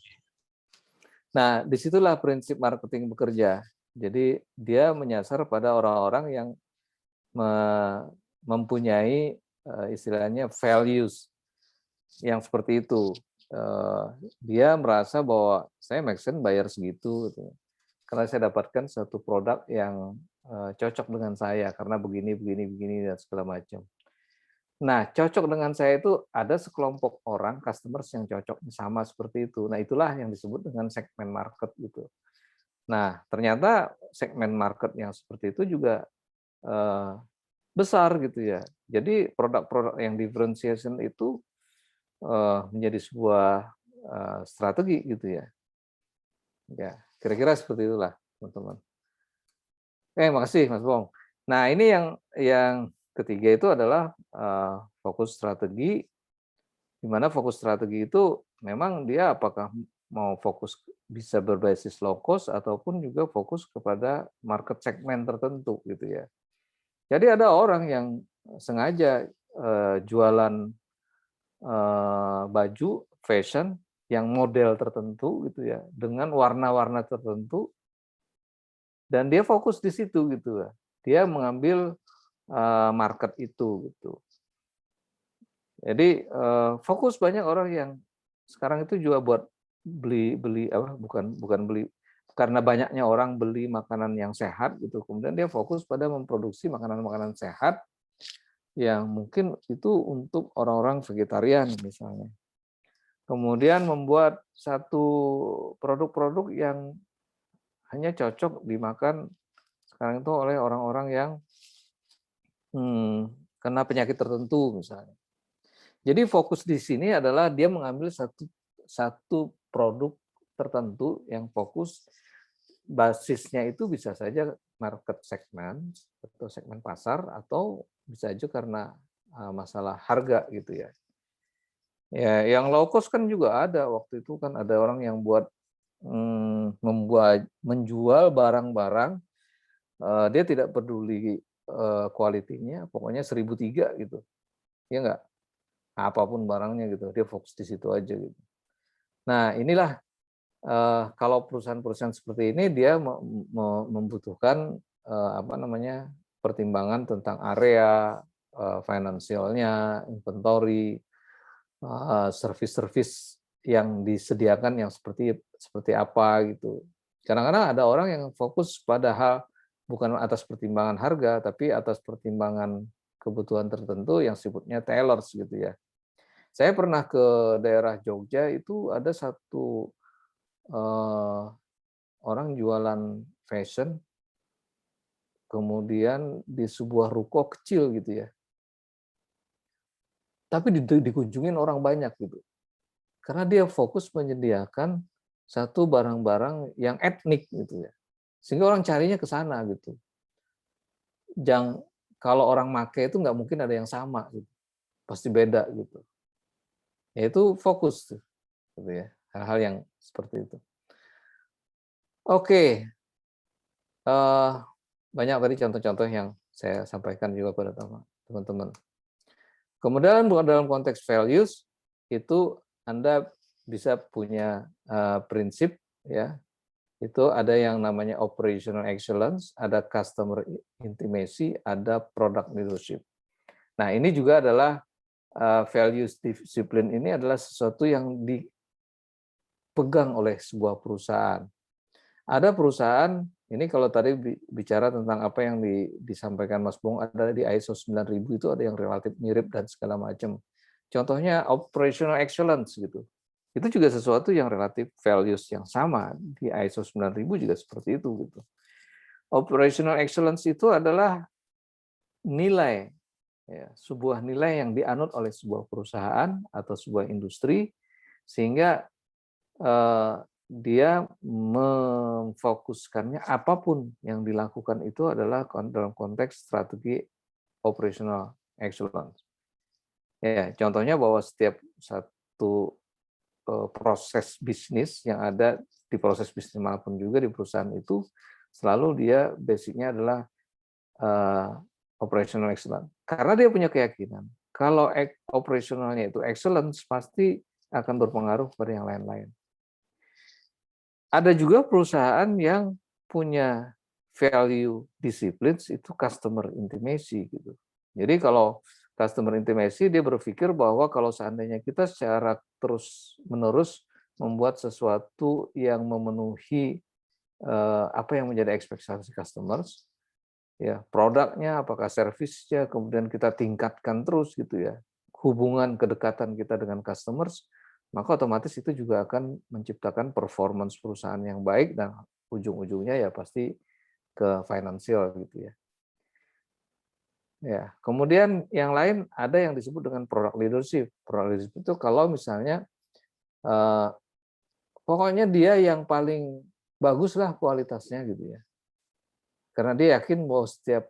Nah, disitulah prinsip marketing bekerja. Jadi dia menyasar pada orang-orang yang mempunyai istilahnya values yang seperti itu. Dia merasa bahwa saya make sense bayar segitu, gitu. Karena saya dapatkan satu produk yang cocok dengan saya karena begini dan segala macam. Nah, cocok dengan saya itu ada sekelompok orang customers yang cocok sama seperti itu. Nah, itulah yang disebut dengan segmen market gitu. Nah, ternyata segmen market yang seperti itu juga besar gitu ya. Jadi produk-produk yang differentiation itu menjadi sebuah strategi gitu ya. Ya, kira-kira seperti itulah, teman-teman. Makasih Mas Bong. Nah, ini yang ketiga itu adalah fokus strategi, di mana fokus strategi itu memang dia apakah mau fokus bisa berbasis low cost ataupun juga fokus kepada market segmen tertentu gitu ya. Jadi ada orang yang sengaja jualan baju fashion yang model tertentu gitu ya, dengan warna-warna tertentu, dan dia fokus di situ gitu ya. Dia mengambil market itu gitu. Jadi fokus banyak orang yang sekarang itu juga buat beli apa bukan beli karena banyaknya orang beli makanan yang sehat gitu. Kemudian dia fokus pada memproduksi makanan-makanan sehat yang mungkin itu untuk orang-orang vegetarian misalnya. Kemudian membuat satu produk-produk yang hanya cocok dimakan sekarang itu oleh orang-orang yang kena penyakit tertentu misalnya. Jadi fokus di sini adalah dia mengambil satu produk tertentu yang fokus basisnya itu bisa saja market segmen atau segmen pasar atau bisa aja karena masalah harga gitu ya. Ya, yang low cost kan juga ada waktu itu kan ada orang yang menjual barang-barang dia tidak peduli kualitinya, pokoknya 1.003 gitu, ya enggak? Apapun barangnya gitu, dia fokus di situ aja gitu. Nah inilah kalau perusahaan-perusahaan seperti ini dia membutuhkan pertimbangan tentang area, finansialnya, inventory, service yang disediakan yang seperti apa gitu. Kadang-kadang ada orang yang fokus pada hal bukan atas pertimbangan harga, tapi atas pertimbangan kebutuhan tertentu yang sifatnya tailors gitu ya. Saya pernah ke daerah Jogja, itu ada satu orang jualan fashion, kemudian di sebuah ruko kecil gitu ya. Tapi dikunjungin orang banyak gitu. Karena dia fokus menyediakan satu barang-barang yang etnik gitu ya. Sehingga orang carinya ke sana gitu. Kalau orang make itu nggak mungkin ada yang sama gitu. Pasti beda gitu. Ya itu fokus tuh, gitu ya. Hal-hal yang seperti itu. Oke. Banyak tadi contoh-contoh yang saya sampaikan juga pada teman-teman. Kemudian dalam konteks values itu Anda bisa punya prinsip ya. Itu ada yang namanya operational excellence, ada customer intimacy, ada product leadership. Nah, ini juga adalah values discipline ini adalah sesuatu yang dipegang oleh sebuah perusahaan. Ada perusahaan, ini kalau tadi bicara tentang apa yang disampaikan Mas Bung, ada di ISO 9000 itu ada yang relatif mirip dan segala macam. Contohnya operational excellence gitu. Itu juga sesuatu yang relatif values yang sama di ISO 9000 juga seperti itu gitu. Operational excellence itu adalah nilai ya, sebuah nilai yang dianut oleh sebuah perusahaan atau sebuah industri sehingga dia memfokuskannya apapun yang dilakukan itu adalah dalam konteks strategi operational excellence. Ya, contohnya bahwa setiap satu proses bisnis yang ada di proses bisnis manapun juga di perusahaan itu selalu dia basicnya adalah operational excellence. Karena dia punya keyakinan kalau operationalnya itu excellence pasti akan berpengaruh pada yang lain-lain. Ada juga perusahaan yang punya value disciplines itu customer intimacy gitu. Jadi kalau customer intimacy dia berpikir bahwa kalau seandainya kita secara terus-menerus membuat sesuatu yang memenuhi apa yang menjadi ekspektasi customers, ya produknya, apakah servisnya, kemudian kita tingkatkan terus gitu ya, hubungan kedekatan kita dengan customers, maka otomatis itu juga akan menciptakan performance perusahaan yang baik dan ujung-ujungnya ya pasti ke finansial gitu ya. Ya, kemudian yang lain ada yang disebut dengan product leadership. Product leadership itu kalau misalnya pokoknya dia yang paling bagus lah kualitasnya gitu ya. Karena dia yakin bahwa setiap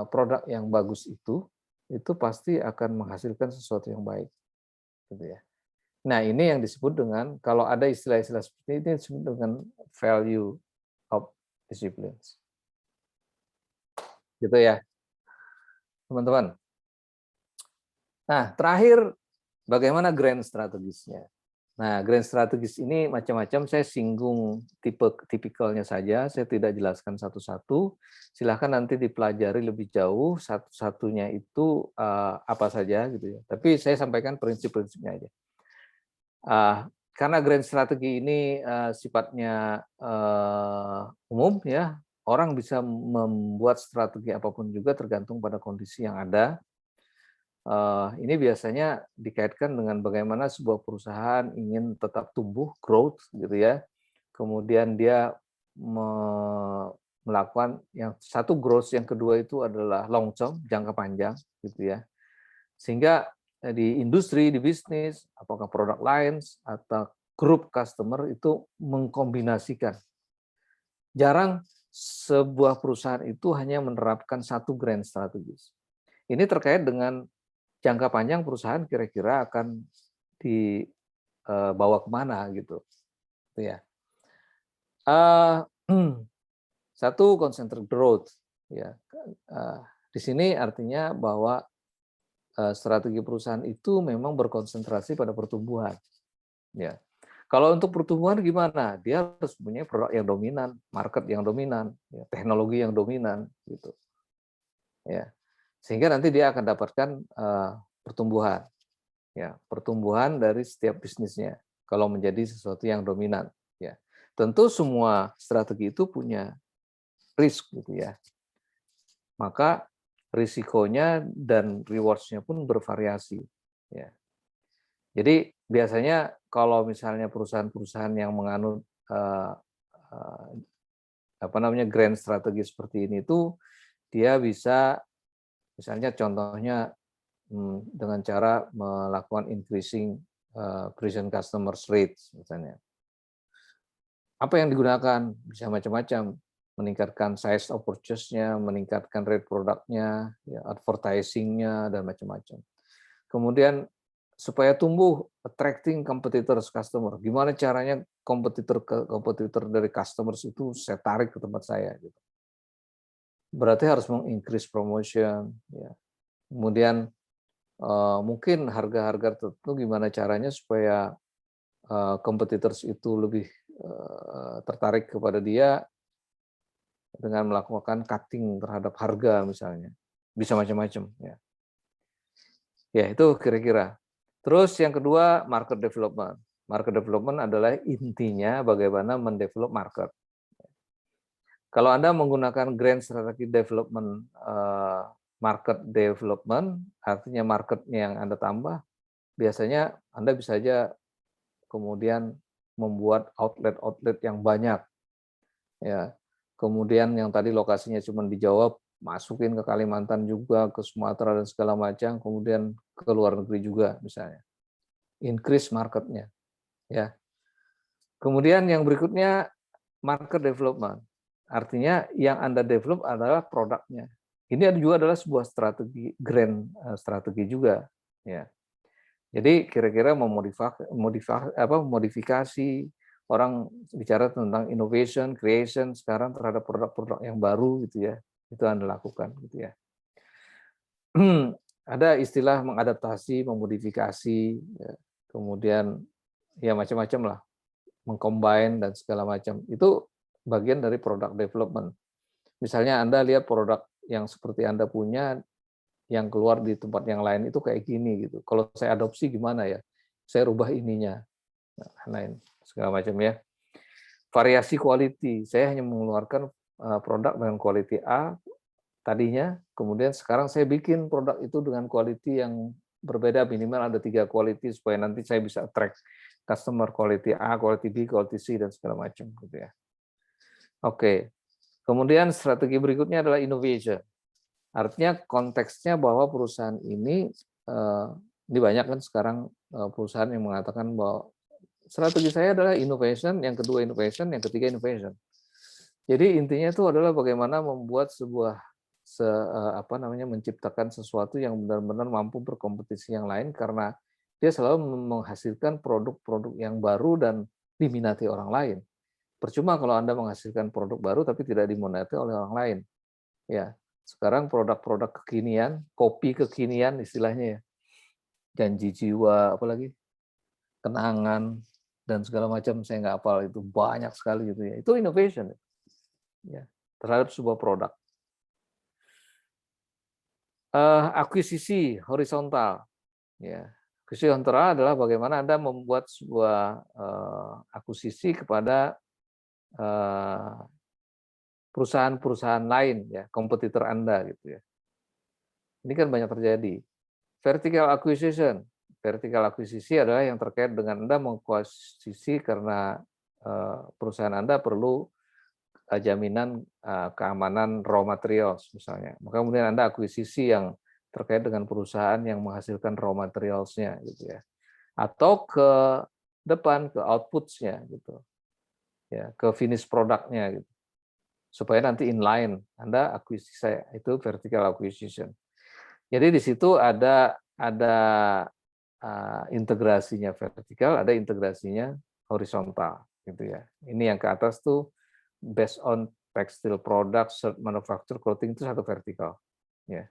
produk yang bagus itu pasti akan menghasilkan sesuatu yang baik, gitu ya. Nah ini yang disebut dengan kalau ada istilah-istilah seperti ini disebut dengan value of disciplines, gitu ya, teman-teman. Nah terakhir bagaimana grand strategisnya? Nah, grand strategis ini macam-macam, saya singgung tipikalnya saja, saya tidak jelaskan satu-satu. Silahkan nanti dipelajari lebih jauh, satu-satunya itu apa saja gitu ya. Tapi saya sampaikan prinsip-prinsipnya aja. Karena grand strategi ini sifatnya umum ya, orang bisa membuat strategi apapun juga tergantung pada kondisi yang ada. Ini biasanya dikaitkan dengan bagaimana sebuah perusahaan ingin tetap tumbuh, growth gitu ya. Kemudian dia melakukan yang satu growth, yang kedua itu adalah long term, jangka panjang gitu ya. Sehingga di industri, di bisnis, apakah product lines atau grup customer itu mengkombinasikan. Jarang sebuah perusahaan itu hanya menerapkan satu grand strategis. Ini terkait dengan jangka panjang perusahaan kira-kira akan dibawa kemana gitu, ya. Satu concentric growth, ya. Di sini artinya bahwa strategi perusahaan itu memang berkonsentrasi pada pertumbuhan, ya. Kalau untuk pertumbuhan gimana? Dia harus punya produk yang dominan, market yang dominan, ya, teknologi yang dominan, gitu, ya. Sehingga nanti dia akan dapatkan pertumbuhan, ya, pertumbuhan dari setiap bisnisnya. kalau menjadi sesuatu yang dominan. Ya, tentu semua strategi itu punya risk gitu ya. Maka risikonya dan rewards-nya pun bervariasi. Ya. Jadi biasanya kalau misalnya perusahaan-perusahaan yang menganut grand strategi seperti ini tuh dia bisa misalnya contohnya dengan cara melakukan increasing present customers rates misalnya. Apa yang digunakan? Bisa macam-macam. Meningkatkan size of purchase-nya, meningkatkan rate produknya, ya, advertising-nya, dan macam-macam. Kemudian supaya tumbuh attracting competitors customer. Gimana caranya kompetitor dari customers itu saya tarik ke tempat saya gitu. Berarti harus mengincrease promotion ya. Kemudian mungkin harga-harga tertentu gimana caranya supaya competitors itu lebih tertarik kepada dia dengan melakukan cutting terhadap harga misalnya. Bisa macam-macam ya. Ya, itu kira-kira. Terus yang kedua, market development. Market development adalah intinya bagaimana mendevelop market. Kalau Anda menggunakan grand strategy development, market development, artinya marketnya yang Anda tambah, biasanya Anda bisa saja kemudian membuat outlet-outlet yang banyak. Ya. Kemudian yang tadi lokasinya cuma di Jawa, masukin ke Kalimantan juga, ke Sumatera dan segala macam, kemudian ke luar negeri juga misalnya. Increase marketnya. Ya. Kemudian yang berikutnya market development. Artinya yang Anda develop adalah produknya. Ini juga adalah sebuah strategi, grand strategi juga. Ya. Jadi kira-kira modifikasi, orang bicara tentang innovation, creation sekarang terhadap produk-produk yang baru gitu ya. Itu Anda lakukan gitu ya. Ada istilah mengadaptasi, memodifikasi, ya. Kemudian ya macam-macam lah, mengcombine dan segala macam. Itu bagian dari product development. Misalnya Anda lihat produk yang seperti Anda punya yang keluar di tempat yang lain itu kayak gini gitu. Kalau saya adopsi gimana ya? Saya rubah ininya. Nah, lain segala macam ya. Variasi quality. Saya hanya mengeluarkan produk dengan quality A tadinya, kemudian sekarang saya bikin produk itu dengan quality yang berbeda, minimal ada 3 quality supaya nanti saya bisa attract customer quality A, quality B, quality C dan segala macam gitu ya. Oke. Kemudian strategi berikutnya adalah innovation. Artinya konteksnya bahwa perusahaan ini banyak kan sekarang perusahaan yang mengatakan bahwa strategi saya adalah innovation, yang kedua innovation, yang ketiga innovation. Jadi intinya itu adalah bagaimana membuat menciptakan sesuatu yang benar-benar mampu berkompetisi yang lain karena dia selalu menghasilkan produk-produk yang baru dan diminati orang lain. Percuma kalau Anda menghasilkan produk baru tapi tidak diminati oleh orang lain. Ya. Sekarang produk-produk kekinian, kopi kekinian istilahnya ya, janji jiwa, apalagi kenangan dan segala macam saya nggak hafal itu banyak sekali gitu ya. Itu innovation ya terhadap sebuah produk. Akuisisi horizontal ya. Akuisisi horizontal adalah bagaimana Anda membuat sebuah akuisisi kepada perusahaan-perusahaan lain ya, kompetitor Anda gitu ya. Ini kan banyak terjadi. Vertical acquisition. Vertical acquisition adalah yang terkait dengan Anda mengakuisisi karena perusahaan Anda perlu jaminan keamanan raw materials misalnya. Maka kemudian Anda akuisisi yang terkait dengan perusahaan yang menghasilkan raw materials-nya gitu ya. Atau ke depan ke outputs-nya gitu. Ya, ke finish product-nya gitu. Supaya nanti inline Anda akuisisi saya itu vertical acquisition. Jadi di situ ada integrasinya vertikal, ada integrasinya horizontal gitu ya. Ini yang ke atas tuh based on textile product, manufacture, clothing itu satu vertikal ya.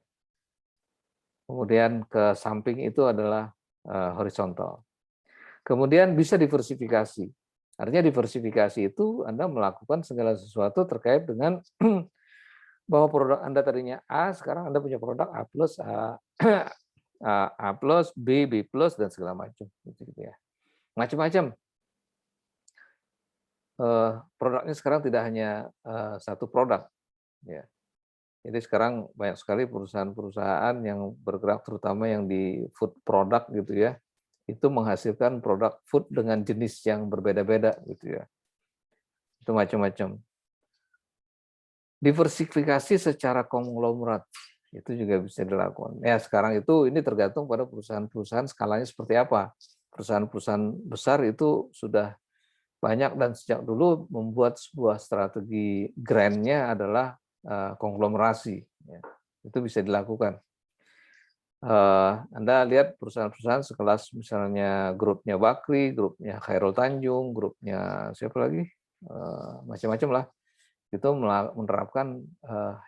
Kemudian ke samping itu adalah horizontal. Kemudian bisa diversifikasi. Artinya diversifikasi itu Anda melakukan segala sesuatu terkait dengan bahwa produk Anda tadinya A, sekarang Anda punya produk A+, A+, B+, dan segala macam gitu ya. Macam-macam. produknya sekarang tidak hanya satu produk, ya. Jadi sekarang banyak sekali perusahaan-perusahaan yang bergerak, terutama yang di food product gitu ya, itu menghasilkan produk food dengan jenis yang berbeda-beda gitu ya. Itu macam-macam. Diversifikasi secara konglomerat itu juga bisa dilakukan. Ya sekarang ini tergantung pada perusahaan-perusahaan skalanya seperti apa. Perusahaan-perusahaan besar itu sudah banyak dan sejak dulu membuat sebuah strategi grand-nya adalah konglomerasi. Ya. Itu bisa dilakukan. Anda lihat perusahaan-perusahaan sekelas misalnya grupnya Bakri, grupnya Khairul Tanjung, grupnya siapa lagi, macam-macam lah, itu menerapkan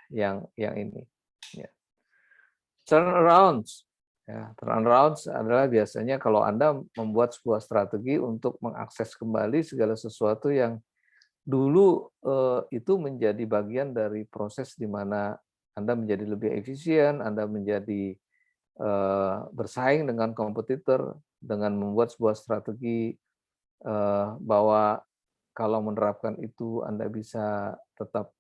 yang ini. Ya. Turnarounds. Ya, turnarounds adalah biasanya kalau Anda membuat sebuah strategi untuk mengakses kembali segala sesuatu yang dulu itu menjadi bagian dari proses di mana Anda menjadi lebih efisien, Anda menjadi bersaing dengan kompetitor dengan membuat sebuah strategi bahwa kalau menerapkan itu Anda bisa tetap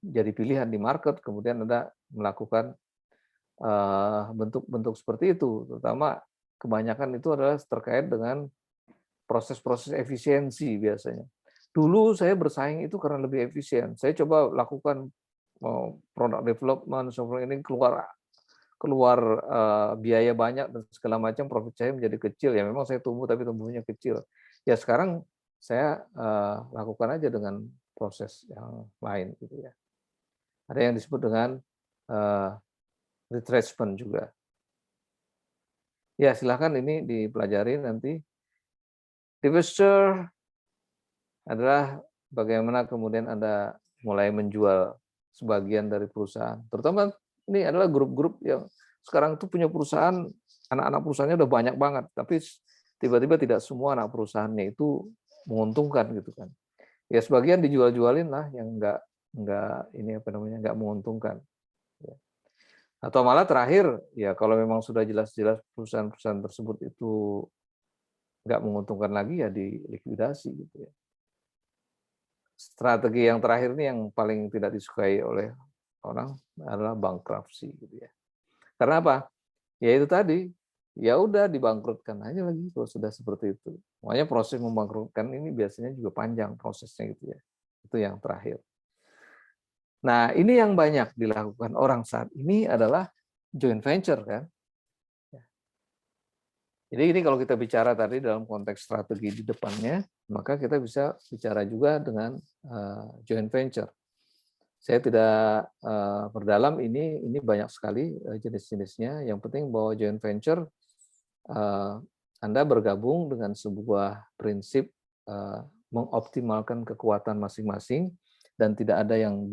jadi pilihan di market, kemudian Anda melakukan bentuk-bentuk seperti itu, terutama kebanyakan itu adalah terkait dengan proses-proses efisiensi biasanya. Dulu saya bersaing itu karena lebih efisien. Saya coba lakukan product development, software ini keluar biaya banyak dan segala macam, profit saya menjadi kecil. Ya memang saya tumbuh tapi tumbuhnya kecil. Ya sekarang saya lakukan aja dengan proses yang lain gitu ya. Ada yang disebut dengan retrenchment juga. Ya silakan ini dipelajari nanti. Divestiture adalah bagaimana kemudian Anda mulai menjual sebagian dari perusahaan. Terutama ini adalah grup-grup yang sekarang itu punya perusahaan, anak-anak perusahaannya udah banyak banget, tapi tiba-tiba tidak semua anak perusahaannya itu menguntungkan gitu kan. Ya sebagian dijual-jualin lah yang enggak enggak menguntungkan. Atau malah terakhir, ya kalau memang sudah jelas-jelas perusahaan-perusahaan tersebut itu nggak menguntungkan lagi, ya dilikuidasi gitu ya. Strategi yang terakhir ini yang paling tidak disukai oleh orang adalah bankruptcy gitu ya. Karena apa? Ya itu tadi, ya udah dibangkrutkan aja lagi kalau sudah seperti itu. Makanya proses membangkrutkan ini biasanya juga panjang prosesnya gitu ya. Itu yang terakhir. Nah, ini yang banyak dilakukan orang saat ini adalah joint venture kan. Jadi ini kalau kita bicara tadi dalam konteks strategi di depannya, maka kita bisa bicara juga dengan joint venture. Saya tidak berdalam ini banyak sekali jenis-jenisnya. Yang penting bahwa joint venture Anda bergabung dengan sebuah prinsip mengoptimalkan kekuatan masing-masing dan tidak ada yang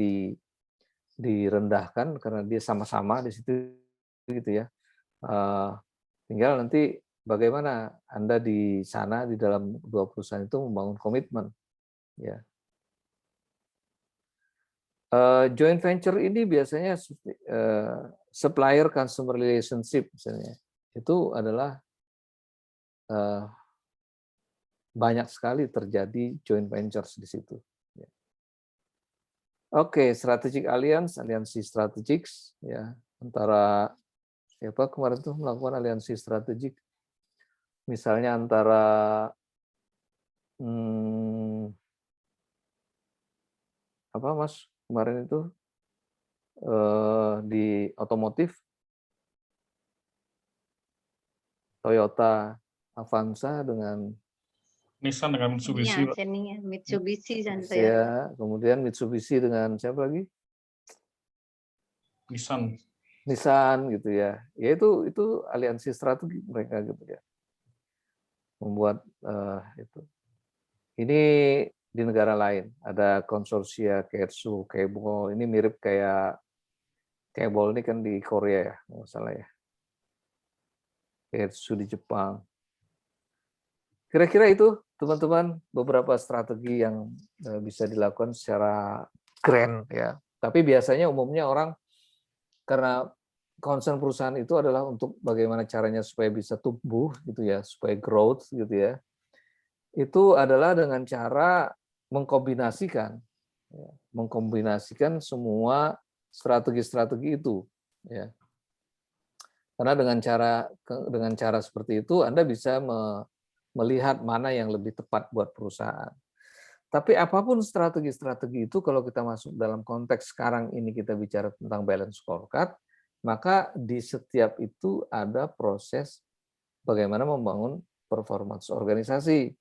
direndahkan karena dia sama-sama di situ gitu ya. Tinggal nanti bagaimana Anda di sana di dalam dua perusahaan itu membangun komitmen ya. Joint venture ini biasanya supplier customer relationship misalnya. Itu adalah banyak sekali terjadi joint ventures di situ. Oke, strategic alliance, aliansi strategik ya antara siapa kemarin tuh melakukan aliansi strategik, misalnya antara apa Mas kemarin itu di otomotif Toyota Avanza dengan Nissan dengan Mitsubishi. Mitsubishi dan Toyota. ya, kemudian Mitsubishi dengan siapa lagi? Nissan gitu ya. Ya itu aliansi strategi mereka gitu ya. Membuat itu. Ini di negara lain ada konsorsia Keiretsu, Kebol. Ini mirip kayak Kebol ini kan di Korea ya, nggak salah ya. Keiretsu di Jepang. Kira-kira itu teman-teman beberapa strategi yang bisa dilakukan secara grand ya. Tapi biasanya umumnya orang karena concern perusahaan itu adalah untuk bagaimana caranya supaya bisa tumbuh gitu ya, supaya growth gitu ya. itu adalah dengan cara mengkombinasikan semua strategi-strategi itu, ya. Karena dengan cara seperti itu Anda bisa melihat mana yang lebih tepat buat perusahaan. Tapi apapun strategi-strategi itu, kalau kita masuk dalam konteks sekarang ini kita bicara tentang balance scorecard, maka di setiap itu ada proses bagaimana membangun performance organisasi.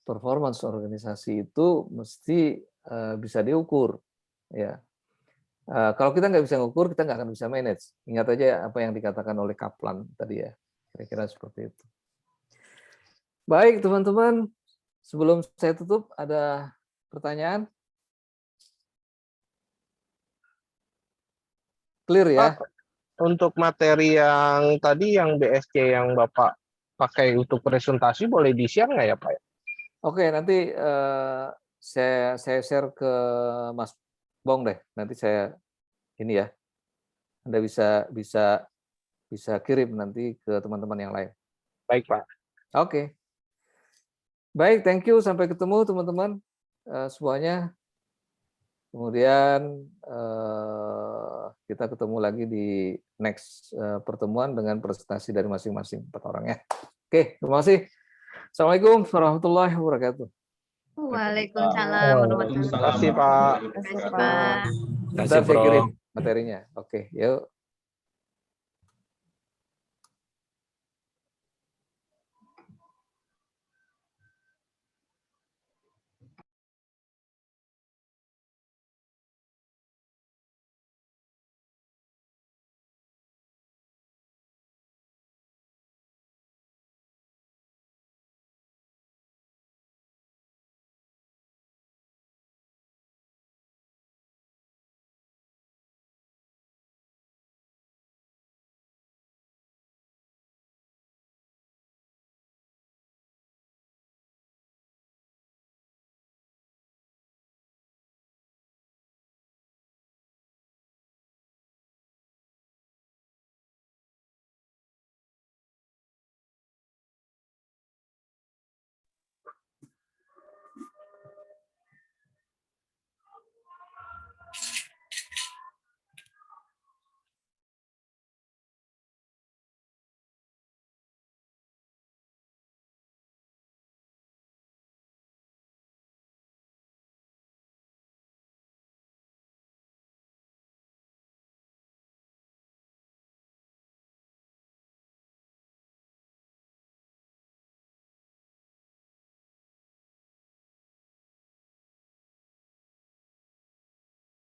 Performance organisasi itu mesti bisa diukur, ya. Kalau kita nggak bisa ngukur, kita nggak akan bisa manage. Ingat aja apa yang dikatakan oleh Kaplan tadi, ya. Kira-kira seperti itu. Baik, teman-teman. Sebelum saya tutup, ada pertanyaan? Clear ya? Pak, untuk materi yang tadi yang BSC yang Bapak pakai untuk presentasi boleh di-share nggak ya Pak? Oke, nanti saya share ke Mas Bong deh. Nanti saya ini ya. Anda bisa kirim nanti ke teman-teman yang lain. Baik Pak. Oke. Baik, thank you. Sampai ketemu teman-teman semuanya. Kemudian kita ketemu lagi di next pertemuan dengan presentasi dari masing-masing 4 orang ya. Oke, terima kasih. Assalamualaikum warahmatullahi wabarakatuh. Waalaikumsalam warahmatullahi Terima kasih Pak. wabarakatuh. Pak. Nanti saya kirim materinya. Oke, yuk.